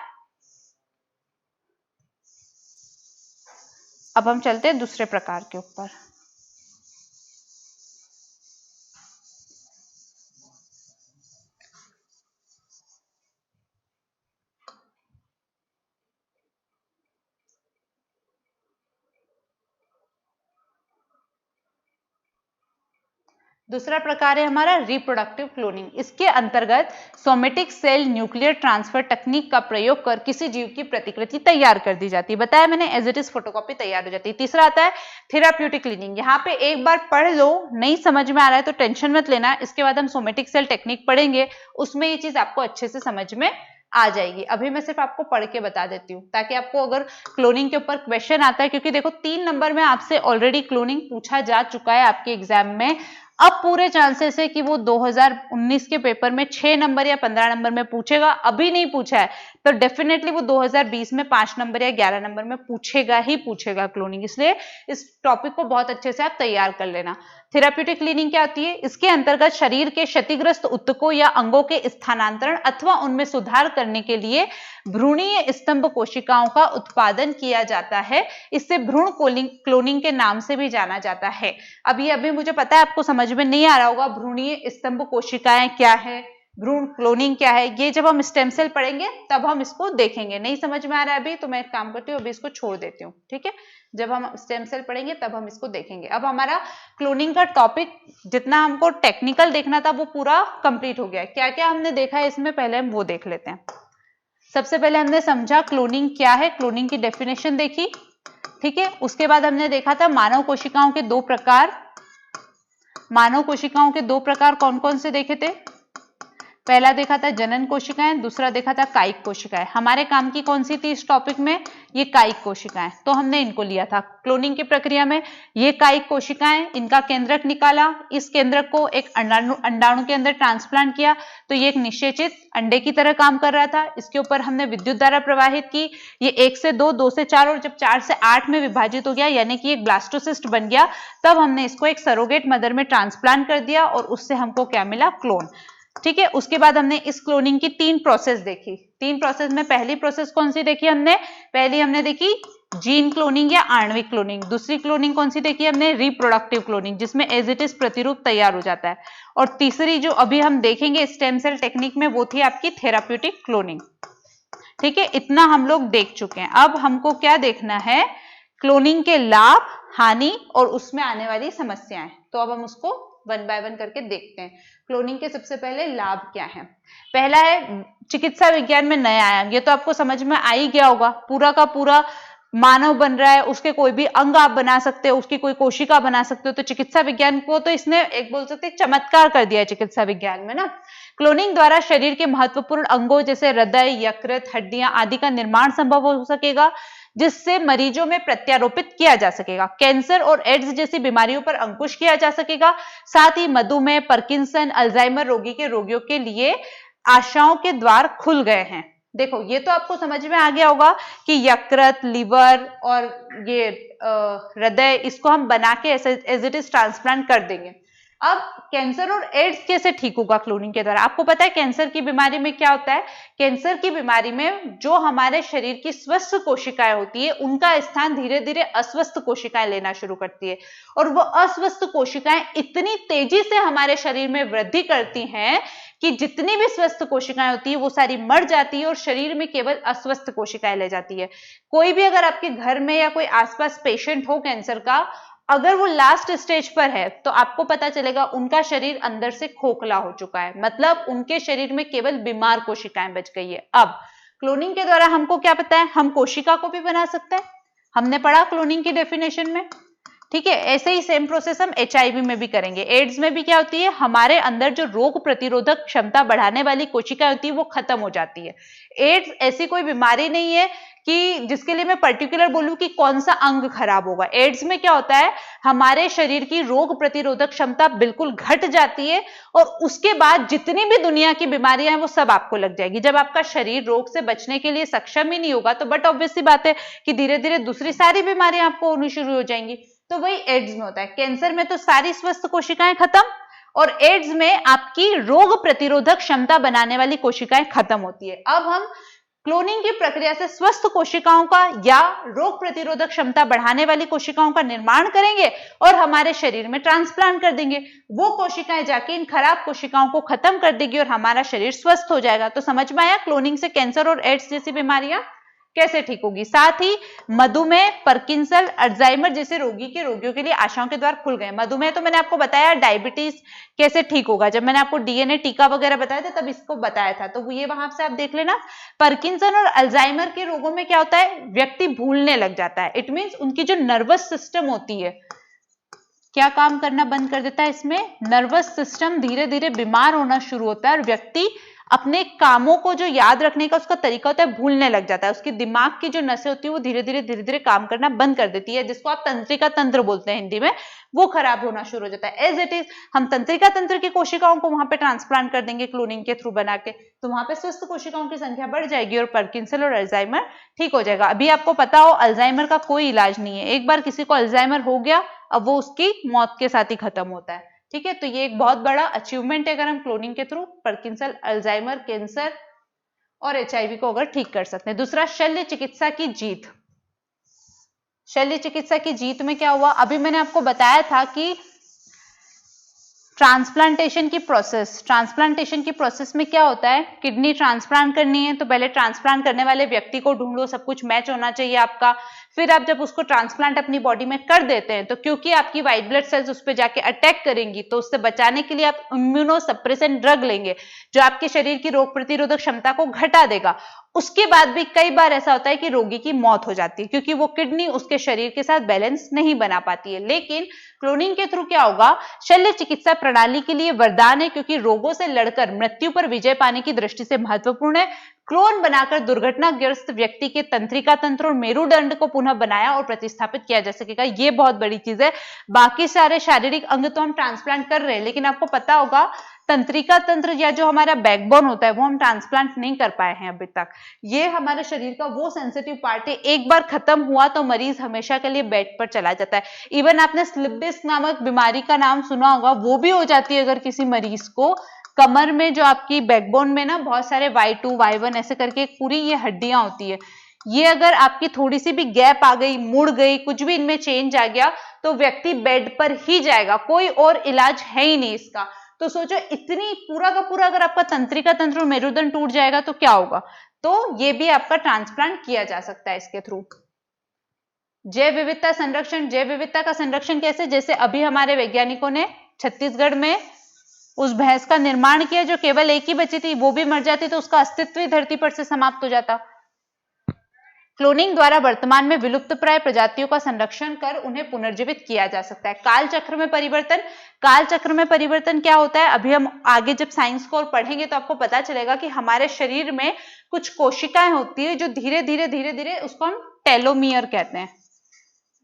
अब हम चलते हैं दूसरे प्रकार के ऊपर। दूसरा प्रकार है हमारा रिप्रोडक्टिव क्लोनिंग। इसके अंतर्गत सोमेटिक सेल न्यूक्लियर ट्रांसफर तकनीक का प्रयोग कर किसी जीव की प्रतिकृति तैयार कर दी जाती है। बताया मैंने, एज इट इज फोटोकॉपी तैयार हो जाती है। तीसरा आता है थेराप्यूटिक क्लीनिंग। यहाँ पे एक बार पढ़ लो, नहीं समझ में आ रहा है तो टेंशन मत लेना, इसके बाद हम सोमेटिक सेल टेक्निक पढ़ेंगे, उसमें ये चीज आपको अच्छे से समझ में आ जाएगी। अभी मैं सिर्फ आपको पढ़ के बता देती हूँ ताकि आपको अगर क्लोनिंग के ऊपर क्वेश्चन आता है, क्योंकि देखो 3 नंबर में आपसे ऑलरेडी क्लोनिंग पूछा जा चुका है आपके एग्जाम में, अब पूरे चांसेस है कि वो 2019 के पेपर में 6 नंबर या 15 नंबर में पूछेगा। अभी नहीं पूछा है तो डेफिनेटली वो 2020 में 5 नंबर या 11 नंबर में पूछेगा ही पूछेगा क्लोनिंग। इसलिए इस टॉपिक को बहुत अच्छे से आप तैयार कर लेना। थेराप्यूटिक क्लीनिंग क्या होती है? इसके अंतर्गत शरीर के क्षतिग्रस्त ऊतकों या अंगों के स्थानांतरण अथवा उनमें सुधार करने के लिए भ्रूणीय स्तंभ कोशिकाओं का उत्पादन किया जाता है। इससे भ्रूण क्लोनिंग के नाम से भी जाना जाता है। अभी मुझे पता है आपको समझ में नहीं आ रहा होगा भ्रूणीय स्तंभ कोशिकाएं क्या है, भ्रूण क्लोनिंग क्या है, ये जब हम स्टेम सेल पढ़ेंगे तब हम इसको देखेंगे। नहीं समझ में आ रहा है अभी तो मैं एक काम करती हूँ, अभी इसको छोड़ देती हूँ, ठीक है। जब हम स्टेम सेल पढ़ेंगे तब हम इसको देखेंगे। अब हमारा क्लोनिंग का टॉपिक जितना हमको टेक्निकल देखना था वो पूरा कंप्लीट हो गया। क्या क्या हमने देखा है इसमें, पहले हम वो देख लेते हैं। सबसे पहले हमने समझा क्लोनिंग क्या है, क्लोनिंग की डेफिनेशन देखी, ठीक है। उसके बाद हमने देखा था मानव कोशिकाओं के 2 प्रकार। मानव कोशिकाओं के 2 प्रकार कौन कौन से देखे थे? पहला देखा था जनन कोशिकाएं, दूसरा देखा था कायिक कोशिकाएं। हमारे काम की कौन सी थी इस टॉपिक में? ये कायिक कोशिकाएं, तो हमने इनको लिया था क्लोनिंग की प्रक्रिया में। ये कायिक कोशिकाएं, इनका केंद्रक निकाला, इस केंद्रक को एक अंडाणु के अंदर ट्रांसप्लांट किया, तो ये एक निषेचित अंडे की तरह काम कर रहा था। इसके ऊपर हमने विद्युत धारा प्रवाहित की, ये 1 से 2, 2 से 4 और जब 4 से 8 में विभाजित हो गया यानी कि एक ब्लास्टोसिस्ट बन गया, तब हमने इसको एक सरोगेट मदर में ट्रांसप्लांट कर दिया और उससे हमको क्या मिला? क्लोन, ठीक है। उसके बाद हमने इस क्लोनिंग की 3 प्रोसेस देखी। 3 प्रोसेस में पहली प्रोसेस कौन सी देखी हमने? पहली हमने देखी जीन क्लोनिंग या आणविक क्लोनिंग। दूसरी क्लोनिंग कौन सी देखी हमने? रिप्रोडक्टिव क्लोनिंग, जिसमें एज इट इज प्रतिरूप तैयार हो जाता है। और तीसरी जो अभी हम देखेंगे स्टेम सेल टेक्निक में, वो थी आपकी थेराप्यूटिक क्लोनिंग, ठीक है। इतना हम लोग देख चुके हैं। अब हमको क्या देखना है? क्लोनिंग के लाभ, हानि और उसमें आने वाली समस्याएं। तो अब हम उसको 1 बाय 1 करके देखते हैं। क्लोनिंग के सबसे पहले लाभ क्या है? पहला है चिकित्सा विज्ञान में नया आयाम। ये तो आपको समझ में आ ही गया होगा, पूरा का पूरा मानव बन रहा है, उसके कोई भी अंग आप बना सकते हो, उसकी कोई कोशिका बना सकते हो। तो चिकित्सा विज्ञान को तो इसने एक बोल सकते चमत्कार कर दिया है चिकित्सा विज्ञान में ना। क्लोनिंग द्वारा शरीर के महत्वपूर्ण अंगों जैसे हृदय, यकृत, हड्डियां आदि का निर्माण संभव हो सकेगा, जिससे मरीजों में प्रत्यारोपित किया जा सकेगा। कैंसर और एड्स जैसी बीमारियों पर अंकुश किया जा सकेगा। साथ ही मधुमेह, पार्किंसन, अल्जाइमर रोगी के रोगियों के लिए आशाओं के द्वार खुल गए हैं। देखो ये तो आपको समझ में आ गया होगा कि यकृत, लिवर और ये हृदय, इसको हम बना के एज इट इज ट्रांसप्लांट कर देंगे। अब कैंसर और एड्स कैसे ठीक होगा क्लोनिंग के द्वारा? आपको पता है कैंसर की बीमारी में क्या होता है? कैंसर की बीमारी में जो हमारे शरीर की स्वस्थ कोशिकाएं होती है, उनका स्थान धीरे धीरे अस्वस्थ कोशिकाएं लेना शुरू करती है, और वो अस्वस्थ कोशिकाएं इतनी तेजी से हमारे शरीर में वृद्धि करती हैं कि जितनी भी स्वस्थ कोशिकाएं होती है वो सारी मर जाती है और शरीर में केवल अस्वस्थ कोशिकाएं ले जाती है। कोई भी अगर आपके घर में या कोई आसपास पेशेंट हो कैंसर का, अगर वो लास्ट स्टेज पर है तो आपको पता चलेगा उनका शरीर अंदर से खोखला हो चुका है, मतलब उनके शरीर में केवल बीमार कोशिकाएं बच गई है। अब क्लोनिंग के द्वारा हमको क्या पता है? हम कोशिका को भी बना सकते हैं, हमने पढ़ा क्लोनिंग की डेफिनेशन में, ठीक है। ऐसे ही सेम प्रोसेस हम HIV में भी करेंगे। एड्स में भी क्या होती है? हमारे अंदर जो रोग प्रतिरोधक क्षमता बढ़ाने वाली कोशिकाएं होती है वो खत्म हो जाती है। एड्स ऐसी कोई बीमारी नहीं है कि जिसके लिए मैं पर्टिकुलर बोलूं कि कौन सा अंग खराब होगा। एड्स में क्या होता है? हमारे शरीर की रोग प्रतिरोधक क्षमता बिल्कुल घट जाती है और उसके बाद जितनी भी दुनिया की बीमारियां हैं वो सब आपको लग जाएगी। जब आपका शरीर रोग से बचने के लिए सक्षम ही नहीं होगा तो बट ऑब्वियस सी बात है कि धीरे धीरे दूसरी सारी बीमारियां आपको होनी शुरू हो जाएंगी। तो वही एड्स में होता है। कैंसर में तो सारी स्वस्थ कोशिकाएं खत्म, और एड्स में आपकी रोग प्रतिरोधक क्षमता बनाने वाली कोशिकाएं खत्म होती है। अब हम क्लोनिंग की प्रक्रिया से स्वस्थ कोशिकाओं का या रोग प्रतिरोधक क्षमता बढ़ाने वाली कोशिकाओं का निर्माण करेंगे और हमारे शरीर में ट्रांसप्लांट कर देंगे। वो कोशिकाएं जाके इन खराब कोशिकाओं को खत्म कर देगी और हमारा शरीर स्वस्थ हो जाएगा। तो समझ में आया क्लोनिंग से कैंसर और एड्स जैसी बीमारियां कैसे ठीक होगी। साथ ही मधुमेह, पार्किंसन, अल्जाइमर जैसे रोगियों के लिए आशाओं के द्वार खुल गए। मधुमेह तो मैंने आपको बताया, डायबिटीज कैसे ठीक होगा, जब मैंने आपको डीएनए टीका वगैरह बताया था तब इसको बताया था, तो ये वहां से आप देख लेना। पार्किंसन और अल्जाइमर के रोगों में क्या होता है, व्यक्ति भूलने लग जाता है। इट मीन्स उनकी जो नर्वस सिस्टम होती है क्या काम करना बंद कर देता है, इसमें नर्वस सिस्टम धीरे धीरे बीमार होना शुरू होता है और व्यक्ति अपने कामों को जो याद रखने का उसका तरीका होता है भूलने लग जाता है। उसके दिमाग की जो नसें होती है वो धीरे धीरे काम करना बंद कर देती है, जिसको आप तंत्रिका तंत्र बोलते हैं हिंदी में, वो खराब होना शुरू हो जाता है। एज इट इज हम तंत्रिका तंत्र की कोशिकाओं को वहां पे ट्रांसप्लांट कर देंगे क्लोनिंग के थ्रू बना के, तो वहां पे स्वस्थ कोशिकाओं की संख्या बढ़ जाएगी और पार्किंसन और अल्जाइमर ठीक हो जाएगा। अभी आपको पता हो अल्जाइमर का कोई इलाज नहीं है, एक बार किसी को अल्जाइमर हो गया अब वो उसकी मौत के साथ ही खत्म होता है। ठीक है, तो ये एक बहुत बड़ा अचीवमेंट है अगर हम क्लोनिंग के थ्रू पार्किंसन, अल्जाइमर, कैंसर और एचआईवी को अगर ठीक कर सकते हैं। दूसरा, शल्य चिकित्सा की जीत। शल्य चिकित्सा की जीत में क्या हुआ, अभी मैंने आपको बताया था कि ट्रांसप्लांटेशन की प्रोसेस में क्या होता है, किडनी ट्रांसप्लांट करनी है तो पहले ट्रांसप्लांट करने वाले व्यक्ति को ढूंढो, सब कुछ मैच होना चाहिए आपका। फिर आप जब उसको ट्रांसप्लांट अपनी बॉडी में कर देते हैं तो क्योंकि आपकी व्हाइट ब्लड सेल्स उस पर जाके अटैक करेंगी तो उससे बचाने के लिए आप इम्यूनोसप्रेसेंट ड्रग लेंगे जो आपके शरीर की रोग प्रतिरोधक क्षमता को घटा देगा। उसके बाद भी कई बार ऐसा होता है कि रोगी की मौत हो जाती है क्योंकि वो किडनी उसके शरीर के साथ बैलेंस नहीं बना पाती है। लेकिन क्लोनिंग के थ्रू क्या होगा, शल्य चिकित्सा प्रणाली के लिए वरदान है क्योंकि रोगों से लड़कर मृत्यु पर विजय पाने की दृष्टि से महत्वपूर्ण है। क्लोन बनाकर दुर्घटनाग्रस्त व्यक्ति के तंत्रिका तंत्र और मेरुदंड को पुनः बनाया और प्रतिस्थापित किया जा सकेगा, ये बहुत बड़ी चीज है। बाकी सारे शारीरिक अंग तो हम ट्रांसप्लांट कर रहे हैं लेकिन आपको पता होगा तंत्रिका तंत्र या जो हमारा बैकबोन होता है वो हम ट्रांसप्लांट नहीं कर पाए हैं अभी तक। ये हमारे शरीर का वो सेंसिटिव पार्ट है, एक बार खत्म हुआ तो मरीज हमेशा के लिए बेड पर चला जाता है। इवन आपने स्लिप डिस्क नामक बीमारी का नाम सुना होगा, वो भी हो जाती है अगर किसी मरीज को। कमर में जो आपकी बैकबोन में ना बहुत सारे Y2, Y1 ऐसे करके एक पूरी ये हड्डियां होती है, ये अगर आपकी थोड़ी सी भी गैप आ गई, मुड़ गई, कुछ भी इनमें चेंज आ गया तो व्यक्ति बेड पर ही जाएगा, कोई और इलाज है ही नहीं इसका। तो सोचो इतनी पूरा का पूरा अगर आपका तंत्रिका तंत्र और मेरुदंड टूट जाएगा तो क्या होगा, तो ये भी आपका ट्रांसप्लांट किया जा सकता है इसके थ्रू। जैव विविधता संरक्षण, जैव विविधता का संरक्षण कैसे, जैसे अभी हमारे वैज्ञानिकों ने छत्तीसगढ़ में उस भैंस का निर्माण किया जो केवल एक ही बची थी, वो भी मर जाती तो उसका अस्तित्व ही धरती पर से समाप्त हो जाता। क्लोनिंग द्वारा वर्तमान में विलुप्तप्राय प्रजातियों का संरक्षण कर उन्हें पुनर्जीवित किया जा सकता है। काल चक्र में परिवर्तन, काल चक्र में परिवर्तन क्या होता है, अभी हम आगे जब साइंस को और पढ़ेंगे तो आपको पता चलेगा कि हमारे शरीर में कुछ कोशिकाएं होती है जो धीरे धीरे उसको हम टेलोमियर कहते हैं।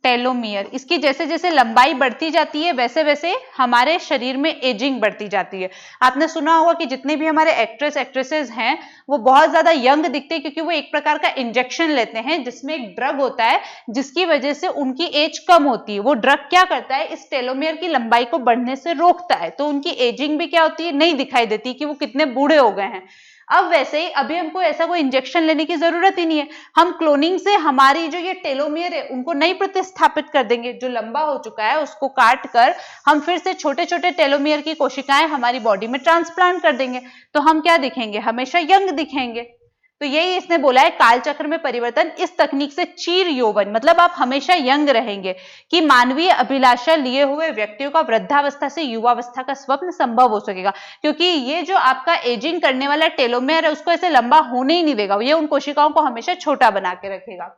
टेलोमियर, इसकी जैसे जैसे लंबाई बढ़ती जाती है वैसे वैसे हमारे शरीर में एजिंग बढ़ती जाती है। आपने सुना होगा कि जितने भी हमारे एक्ट्रेसेस हैं वो बहुत ज्यादा यंग दिखते हैं क्योंकि वो एक प्रकार का इंजेक्शन लेते हैं जिसमें एक ड्रग होता है जिसकी वजह से उनकी एज कम होती है। वो ड्रग क्या करता है, इस टेलोमियर की लंबाई को बढ़ने से रोकता है, तो उनकी एजिंग भी क्या होती है, नहीं दिखाई देती कि वो कितने बूढ़े हो गए हैं। अब वैसे ही अभी हमको ऐसा कोई इंजेक्शन लेने की जरूरत ही नहीं है, हम क्लोनिंग से हमारी जो ये टेलोमियर है उनको नहीं प्रतिस्थापित कर देंगे, जो लंबा हो चुका है उसको काट कर हम फिर से छोटे छोटे टेलोमियर की कोशिकाएं हमारी बॉडी में ट्रांसप्लांट कर देंगे, तो हम क्या दिखेंगे, हमेशा यंग दिखेंगे। तो यही इसने बोला है काल चक्र में परिवर्तन, इस तकनीक से चीर यौवन मतलब आप हमेशा यंग रहेंगे कि मानवीय अभिलाषा लिए हुए व्यक्तियों का वृद्धावस्था से युवावस्था का स्वप्न संभव हो सकेगा, क्योंकि ये जो आपका एजिंग करने वाला टेलोमेयर है उसको ऐसे लंबा होने ही नहीं देगा, ये उन कोशिकाओं को हमेशा छोटा बना के रखेगा।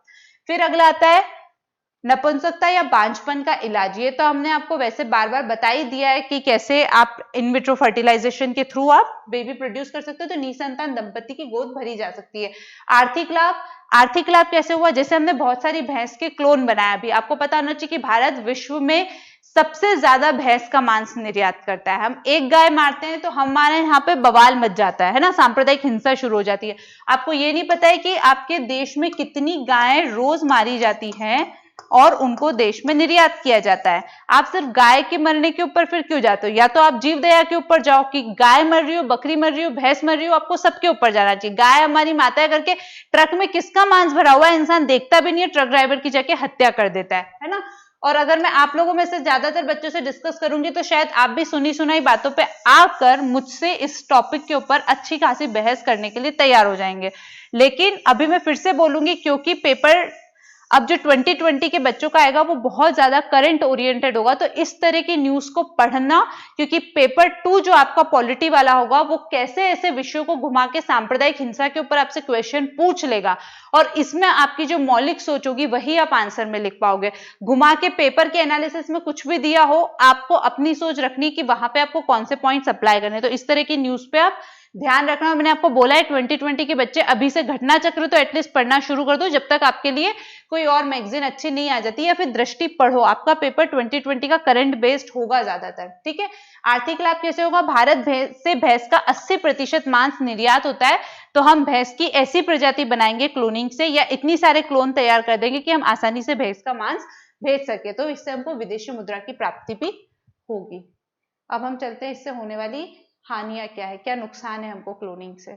फिर अगला आता है नपुंसकता या बांझपन का इलाज। ये तो हमने आपको वैसे बार बार बता ही दिया है कि कैसे आप इन विट्रो फर्टिलाइजेशन के थ्रू आप बेबी प्रोड्यूस कर सकते हो, तो निसंतान दंपति की गोद भरी जा सकती है। आर्थिक लाभ कैसे हुआ, जैसे हमने बहुत सारी भैंस के क्लोन बनाया। अभी आपको पता होना चाहिए कि भारत विश्व में सबसे ज्यादा भैंस का मांस निर्यात करता है। हम एक गाय मारते हैं तो हमारे यहाँ पे बवाल मच जाता है ना, सांप्रदायिक हिंसा शुरू हो जाती है। आपको ये नहीं पता है कि आपके देश में कितनी गायें रोज मारी जाती हैं और उनको देश में निर्यात किया जाता है। आप सिर्फ गाय के मरने के ऊपर फिर क्यों जाते हो, या तो आप जीव दया के ऊपर जाओ कि गाय मर रही हो, बकरी मर रही हो, भैंस मर रही हो, आपको सबके ऊपर जाना चाहिए। गाय हमारी माता है करके ट्रक में किसका मांस भरा हुआ है इंसान देखता भी नहीं है, ट्रक ड्राइवर की जाके हत्या कर देता है ना। और अगर मैं आप लोगों में से ज्यादातर बच्चों से डिस्कस करूंगी तो शायद आप भी सुनी सुनाई बातों पे आकर मुझसे इस टॉपिक के ऊपर अच्छी खासी बहस करने के लिए तैयार हो जाएंगे। लेकिन अभी मैं फिर से बोलूंगी, क्योंकि पेपर अब जो 2020 के बच्चों का आएगा वो बहुत ज्यादा करंट ओरिएंटेड होगा, तो इस तरह की न्यूज को पढ़ना, क्योंकि पेपर 2 जो आपका पॉलिटी वाला होगा वो कैसे ऐसे विषयों को घुमा के सांप्रदायिक हिंसा के ऊपर आपसे क्वेश्चन पूछ लेगा, और इसमें आपकी जो मौलिक सोच होगी वही आप आंसर में लिख पाओगे। घुमा के पेपर के एनालिसिस में कुछ भी दिया हो, आपको अपनी सोच रखनी कि वहां पे आपको कौन से पॉइंट्स अप्लाई करने, तो इस तरह की न्यूज पे आप ध्यान रखना। मैंने आपको बोला है 2020 के बच्चे अभी से घटना चक्र तो एटलीस्ट पढ़ना शुरू कर दो, जब तक आपके लिए कोई और मैगजीन अच्छी नहीं आ जाती, या फिर दृष्टि पढ़ो। आपका पेपर 2020 का करंट बेस्ड होगा ज्यादातर, ठीक है। आर्थिक लाभ कैसे होगा? भारत से भैंस का 80% मांस निर्यात होता है, तो हम भैंस की ऐसी प्रजाति बनाएंगे क्लोनिंग से, या इतनी सारे क्लोन तैयार कर देंगे कि हम आसानी से भैंस का मांस भेज सके, तो इससे हमको विदेशी मुद्रा की प्राप्ति भी होगी। अब हम चलते हैं इससे होने वाली हानियां क्या है, क्या नुकसान है हमको क्लोनिंग से।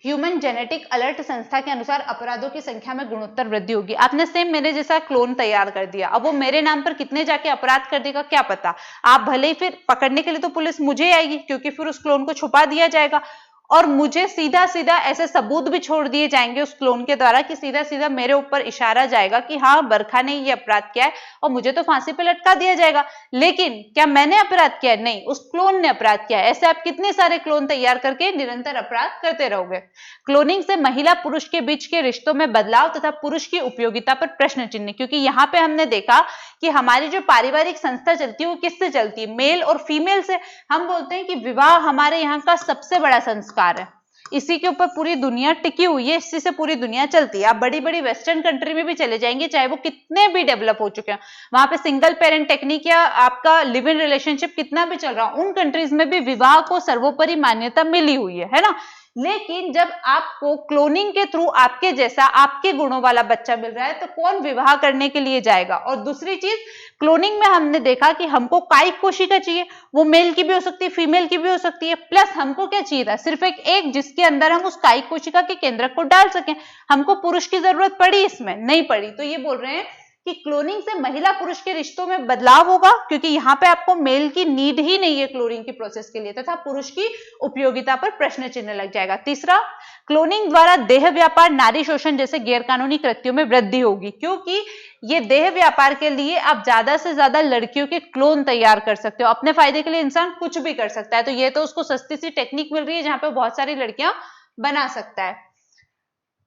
ह्यूमन जेनेटिक अलर्ट संस्था के अनुसार अपराधों की संख्या में गुणोत्तर वृद्धि होगी। आपने सेम मेरे जैसा क्लोन तैयार कर दिया, अब वो मेरे नाम पर कितने जाके अपराध कर देगा क्या पता। आप भले ही फिर पकड़ने के लिए तो पुलिस मुझे आएगी, क्योंकि फिर उस क्लोन को छुपा दिया जाएगा, और मुझे सीधा सीधा ऐसे सबूत भी छोड़ दिए जाएंगे उस क्लोन के द्वारा कि सीधा सीधा मेरे ऊपर इशारा जाएगा कि हाँ बरखा ने ये अपराध किया है, और मुझे तो फांसी पे लटका दिया जाएगा। लेकिन क्या मैंने अपराध किया है? नहीं, उस क्लोन ने अपराध किया है। ऐसे आप कितने सारे क्लोन तैयार करके निरंतर अपराध करते रहोगे। क्लोनिंग से महिला पुरुष के बीच के रिश्तों में बदलाव तथा पुरुष की उपयोगिता पर प्रश्न चिन्ह, क्योंकि यहाँ पे हमने देखा कि हमारी जो पारिवारिक संस्था चलती है वो किससे चलती है? मेल और फीमेल से। हम बोलते हैं कि विवाह हमारे यहाँ का सबसे बड़ा संस्कार है, इसी के ऊपर पूरी दुनिया टिकी हुई है, इसी से पूरी दुनिया चलती है। आप बड़ी बड़ी वेस्टर्न कंट्री में भी चले जाएंगे, चाहे वो कितने भी डेवलप हो चुके हैं, वहां पे सिंगल पेरेंट टेक्निक या आपका लिव इन रिलेशनशिप कितना भी चल रहा हो, उन कंट्रीज में भी विवाह को सर्वोपरि मान्यता मिली हुई है ना। लेकिन जब आपको क्लोनिंग के थ्रू आपके जैसा आपके गुणों वाला बच्चा मिल रहा है, तो कौन विवाह करने के लिए जाएगा? और दूसरी चीज, क्लोनिंग में हमने देखा कि हमको कायिक कोशिका चाहिए, वो मेल की भी हो सकती है, फीमेल की भी हो सकती है, प्लस हमको क्या चाहिए था? सिर्फ एक एग, जिसके अंदर हम उस कायिक कोशिका के केंद्रक को डाल सकें। हमको पुरुष की जरूरत पड़ी? इसमें नहीं पड़ी। तो ये बोल रहे हैं कि क्लोनिंग से महिला पुरुष के रिश्तों में बदलाव होगा, क्योंकि यहाँ पे आपको मेल की नीड ही नहीं है क्लोनिंग की प्रोसेस के लिए, तथा पुरुष की उपयोगिता पर प्रश्न चिन्ह लग जाएगा। तीसरा, क्लोनिंग द्वारा देह व्यापार, नारी शोषण जैसे गैरकानूनी कृत्यों में वृद्धि होगी, क्योंकि ये देह व्यापार के लिए आप ज्यादा से ज्यादा लड़कियों के क्लोन तैयार कर सकते हो। अपने फायदे के लिए इंसान कुछ भी कर सकता है, तो ये तो उसको सस्ती सी टेक्निक मिल रही है जहां पे बहुत सारी लड़कियां बना सकता है।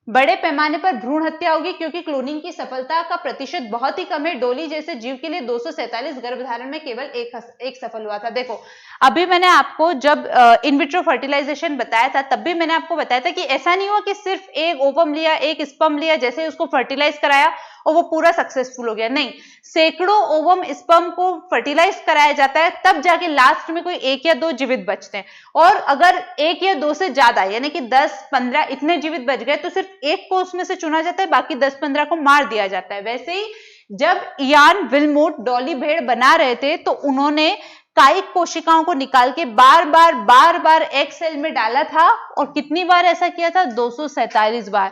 बड़े पैमाने पर भ्रूण हत्या होगी, क्योंकि क्लोनिंग की सफलता का प्रतिशत बहुत ही कम है। डोली जैसे जीव के लिए 247 गर्भधारण में केवल एक सफल हुआ था। देखो, अभी मैंने आपको जब इन विट्रो फर्टिलाइजेशन बताया था, तब भी मैंने आपको बताया था कि ऐसा नहीं हुआ कि सिर्फ एक ओवम लिया, एक स्पर्म लिया, जैसे उसको फर्टिलाइज कराया और वो पूरा सक्सेसफुल हो गया। नहीं, सैकड़ों ओवम स्पर्म को फर्टिलाइज कराया जाता है, तब जाके लास्ट में कोई 1 या 2 जीवित बचते हैं। और अगर 1 या 2 से ज्यादा, यानी कि 10-15 इतने जीवित बच गए, तो सिर्फ एक को उसमें से चुना जाता है, बाकी 10-15 को मार दिया जाता है। वैसे ही जब इयान विल्मोट डॉली भेड़ बना रहे थे, तो उन्होंने कायिक कोशिकाओं को निकाल के बार बार एग सेल में डाला था, और कितनी बार ऐसा किया था? 247 बार।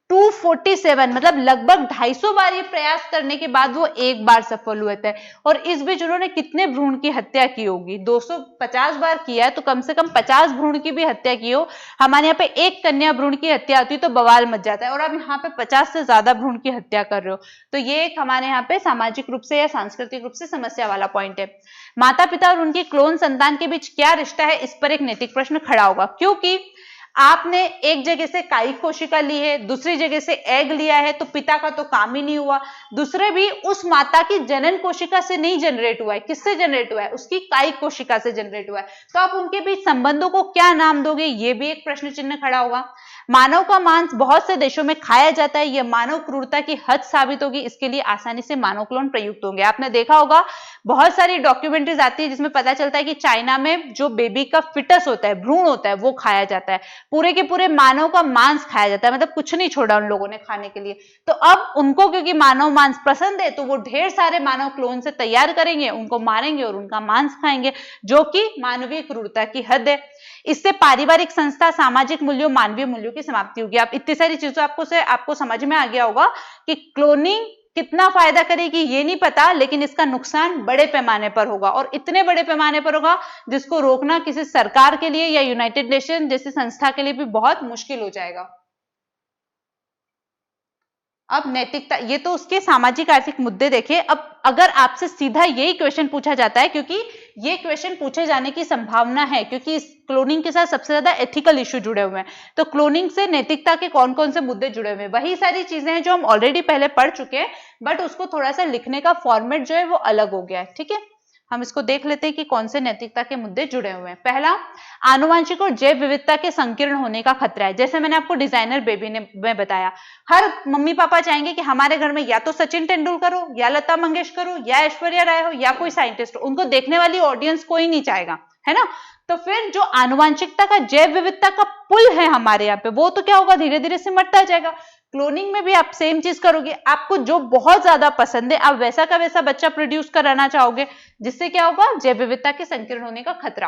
247 मतलब लगभग 250 बार ये प्रयास करने के बाद वो एक बार सफल हुए थे। और इस बीच उन्होंने कितने भ्रूण की हत्या की होगी? 250 बार किया है, तो कम से कम 50 भ्रूण की भी हत्या की हो। हमारे यहाँ पे एक कन्या भ्रूण की हत्या होती तो बवाल मच जाता है, और अब यहाँ पे 50 से ज्यादा भ्रूण की हत्या कर रहे हो, तो ये एक हमारे यहाँ पे सामाजिक रूप से या सांस्कृतिक रूप से समस्या वाला पॉइंट है। माता पिता और उनकी क्लोन संतान के बीच क्या रिश्ता है, इस पर एक नैतिक प्रश्न खड़ा होगा, क्योंकि आपने एक जगह से कायिक कोशिका ली है, दूसरी जगह से एग लिया है, तो पिता का तो काम ही नहीं हुआ। दूसरे भी उस माता की जनन कोशिका से नहीं जनरेट हुआ है, किससे जनरेट हुआ है? उसकी कायिक कोशिका से जनरेट हुआ है। तो आप उनके बीच संबंधों को क्या नाम दोगे, ये भी एक प्रश्न चिन्ह खड़ा होगा। मानव का मांस बहुत से देशों में खाया जाता है, यह मानव क्रूरता की हद साबित होगी, इसके लिए आसानी से मानव क्लोन प्रयुक्त होंगे। आपने देखा होगा बहुत सारी डॉक्यूमेंट्रीज आती है जिसमें पता चलता है कि चाइना में जो बेबी का फिटस होता है, भ्रूण होता है, वो खाया जाता है, पूरे के पूरे मानव का मांस खाया जाता है, मतलब कुछ नहीं छोड़ा उन लोगों ने खाने के लिए। तो अब उनको क्योंकि मानव मांस पसंद है, तो वो ढेर सारे मानव क्लोन से तैयार करेंगे, उनको मारेंगे और उनका मांस खाएंगे, जो कि मानवीय क्रूरता की हद है। इससे पारिवारिक संस्था, सामाजिक मूल्यों, मानवीय मूल्यों की समाप्ति होगी। आप इतनी सारी चीजों आपको समझ में आ गया होगा कि क्लोनिंग कितना फायदा करेगी ये नहीं पता, लेकिन इसका नुकसान बड़े पैमाने पर होगा और इतने बड़े पैमाने पर होगा जिसको रोकना किसी सरकार के लिए या यूनाइटेड नेशन जैसी संस्था के लिए भी बहुत मुश्किल हो जाएगा। अब नैतिकता, ये तो उसके सामाजिक आर्थिक मुद्दे देखे। अब अगर आपसे सीधा यही क्वेश्चन पूछा जाता है, क्योंकि ये क्वेश्चन पूछे जाने की संभावना है, क्योंकि इस क्लोनिंग के साथ सबसे ज्यादा एथिकल इश्यू जुड़े हुए हैं, तो क्लोनिंग से नैतिकता के कौन कौन से मुद्दे जुड़े हुए हैं, वही सारी चीजें हैं जो हम ऑलरेडी पहले पढ़ चुके हैं, बट उसको थोड़ा सा लिखने का फॉर्मेट जो है वो अलग हो गया है। ठीक है, हम इसको देख लेते हैं कि कौन से नैतिकता के मुद्दे जुड़े हुए हैं। पहला, आनुवांशिक और जैव विविधता के संकीर्ण होने का खतरा है। जैसे मैंने आपको डिजाइनर बेबी में बताया, हर मम्मी पापा चाहेंगे कि हमारे घर में या तो सचिन तेंदुलकर हो, या लता मंगेशकर हो, या ऐश्वर्या राय हो, या कोई साइंटिस्ट हो। उनको देखने वाली ऑडियंस कोई नहीं चाहेगा, है ना। तो फिर जो आनुवांशिकता का, जैव विविधता का पुल है हमारे यहाँ पे, वो तो क्या होगा, धीरे धीरे सिमटता जाएगा। क्लोनिंग में भी आप सेम चीज करोगे, आपको जो बहुत ज्यादा पसंद है आप वैसा का वैसा बच्चा प्रोड्यूस कराना चाहोगे, जिससे क्या होगा, जैव विविधता के संकीर्ण होने का खतरा।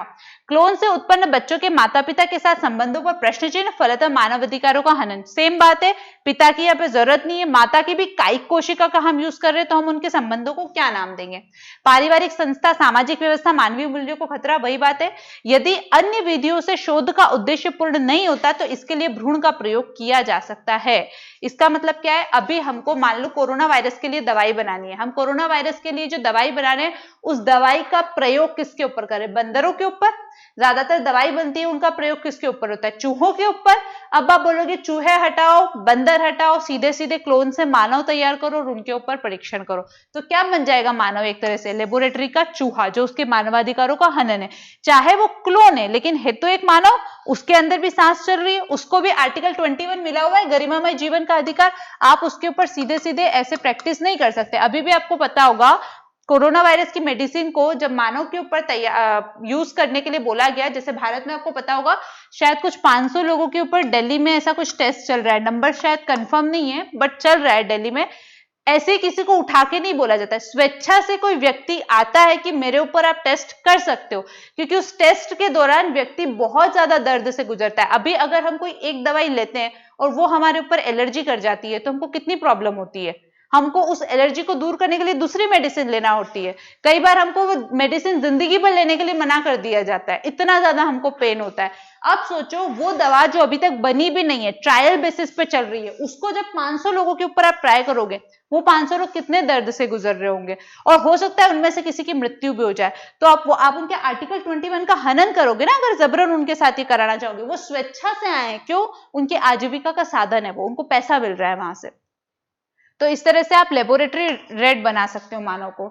क्लोन से उत्पन्न बच्चों के माता पिता के साथ संबंधों पर प्रश्न चिन्ह, फलतः मानव अधिकारों का हनन। सेम बात है, पिता की यहाँ पे जरूरत नहीं है, माता की भी कायिक कोशिका का हम यूज कर रहे हैं, तो हम उनके संबंधों को क्या नाम देंगे। पारिवारिक संस्था, सामाजिक व्यवस्था, मानवीय मूल्यों को खतरा, वही बात है। यदि अन्य विधियों से शोध का उद्देश्य पूर्ण नहीं होता तो इसके लिए भ्रूण का प्रयोग किया जा सकता है। इसका मतलब क्या है, अभी हमको मान लो कोरोना वायरस के लिए दवाई बनानी है, हम कोरोना वायरस के लिए जो दवाई बना रहे हैं उस दवाई का प्रयोग किसके ऊपर करें, बंदरों के ऊपर। ज्यादातर दवाई बनती है उनका प्रयोग किसके ऊपर होता है, चूहों के ऊपर। अब आप बोलोगे चूहे हटाओ, बंदर हटाओ, सीधे सीधे क्लोन से मानव तैयार करो और उनके ऊपर परीक्षण करो, तो क्या बन जाएगा मानव, एक तरह से लेबोरेटरी का चूहा जो उसके मानवाधिकारों का हनन है। चाहे वो क्लोन है लेकिन है तो एक मानव, उसके अंदर भी सांस चल रही है, उसको भी आर्टिकल 21 मिला हुआ है, गरिमामय जीवन का अधिकार। आप उसके ऊपर सीधे सीधे ऐसे प्रैक्टिस नहीं कर सकते। अभी भी आपको पता होगा कोरोना वायरस की मेडिसिन को जब मानव के ऊपर यूज करने के लिए बोला गया, जैसे भारत में आपको पता होगा शायद कुछ 500 लोगों के ऊपर दिल्ली में ऐसा कुछ टेस्ट चल रहा है, नंबर शायद कंफर्म नहीं है बट चल रहा है दिल्ली में। ऐसे किसी को उठा के नहीं बोला जाता है, स्वेच्छा से कोई व्यक्ति आता है कि मेरे ऊपर आप टेस्ट कर सकते हो, क्योंकि उस टेस्ट के दौरान व्यक्ति बहुत ज्यादा दर्द से गुजरता है। अभी अगर हम कोई एक दवाई लेते हैं और वो हमारे ऊपर एलर्जी कर जाती है तो हमको कितनी प्रॉब्लम होती है, हमको उस एलर्जी को दूर करने के लिए दूसरी मेडिसिन लेना होती है। कई बार हमको वो मेडिसिन जिंदगी भर लेने के लिए मना कर दिया जाता है, इतना ज्यादा हमको पेन होता है। अब सोचो वो दवा जो अभी तक बनी भी नहीं है, ट्रायल बेसिस पे चल रही है, उसको जब 500 लोगों के ऊपर आप ट्राई करोगे, वो 500 लोग कितने दर्द से गुजर रहे होंगे, और हो सकता है उनमें से किसी की मृत्यु भी हो जाए। तो आप उनके आर्टिकल 21 का हनन करोगे ना, अगर जबरन उनके साथ ही कराना चाहोगे। वो स्वेच्छा से आए, क्यों, उनकी आजीविका का साधन है वो, उनको पैसा मिल रहा है वहां से। तो इस तरह से आप लेबोरेटरी रेड बना सकते हो मानव को।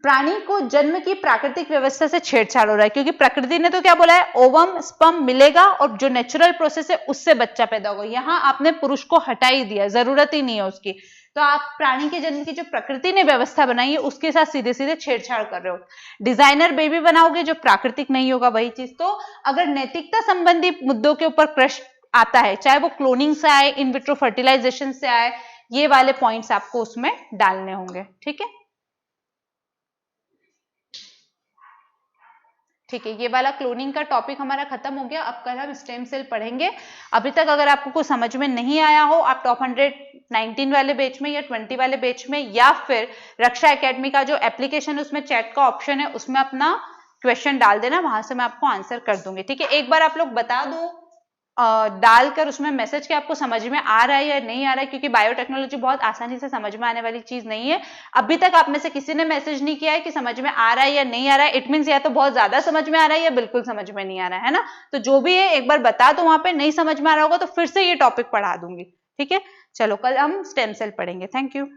प्राणी को जन्म की प्राकृतिक व्यवस्था से छेड़छाड़ हो रहा है, क्योंकि प्रकृति ने तो क्या बोला है, ओवम स्पर्म मिलेगा और जो नेचुरल प्रोसेस है उससे बच्चा पैदा होगा। यहां आपने पुरुष को हटा ही दिया, जरूरत ही नहीं है उसकी। तो आप प्राणी के जन्म की जो प्रकृति ने व्यवस्था बनाई है उसके साथ सीधे सीधे छेड़छाड़ कर रहे हो। डिजाइनर बेबी बनाओगे जो प्राकृतिक नहीं होगा, वही चीज। तो अगर नैतिकता संबंधी मुद्दों के ऊपर प्रश्न आता है, चाहे वो क्लोनिंग से आए, इन विट्रो फर्टिलाइजेशन से आए, ये वाले पॉइंट्स आपको उसमें डालने होंगे। ठीक है, ठीक है, ये वाला क्लोनिंग का टॉपिक हमारा खत्म हो गया। अब कल हम स्टेम सेल पढ़ेंगे। अभी तक अगर आपको कुछ समझ में नहीं आया हो, आप टॉप 119 वाले बैच में या 20 वाले बैच में या फिर रक्षा एकेडमी का जो एप्लीकेशन है उसमें चैट का ऑप्शन है, उसमें अपना क्वेश्चन डाल देना, वहां से मैं आपको आंसर कर दूंगी। ठीक है, एक बार आप लोग बता दो डालकर उसमें मैसेज कि आपको समझ में आ रहा है या नहीं आ रहा है, क्योंकि बायोटेक्नोलॉजी बहुत आसानी से समझ में आने वाली चीज नहीं है। अभी तक आप में से किसी ने मैसेज नहीं किया है कि समझ में आ रहा है या नहीं आ रहा है, इट मींस या तो बहुत ज्यादा समझ में आ रहा है या बिल्कुल समझ में नहीं आ रहा है ना। तो जो भी है एक बार बता दो, वहां पे नहीं समझ में आ रहा होगा तो फिर से ये टॉपिक पढ़ा दूंगी। ठीक है, चलो कल हम स्टेम सेल पढ़ेंगे। Thank you.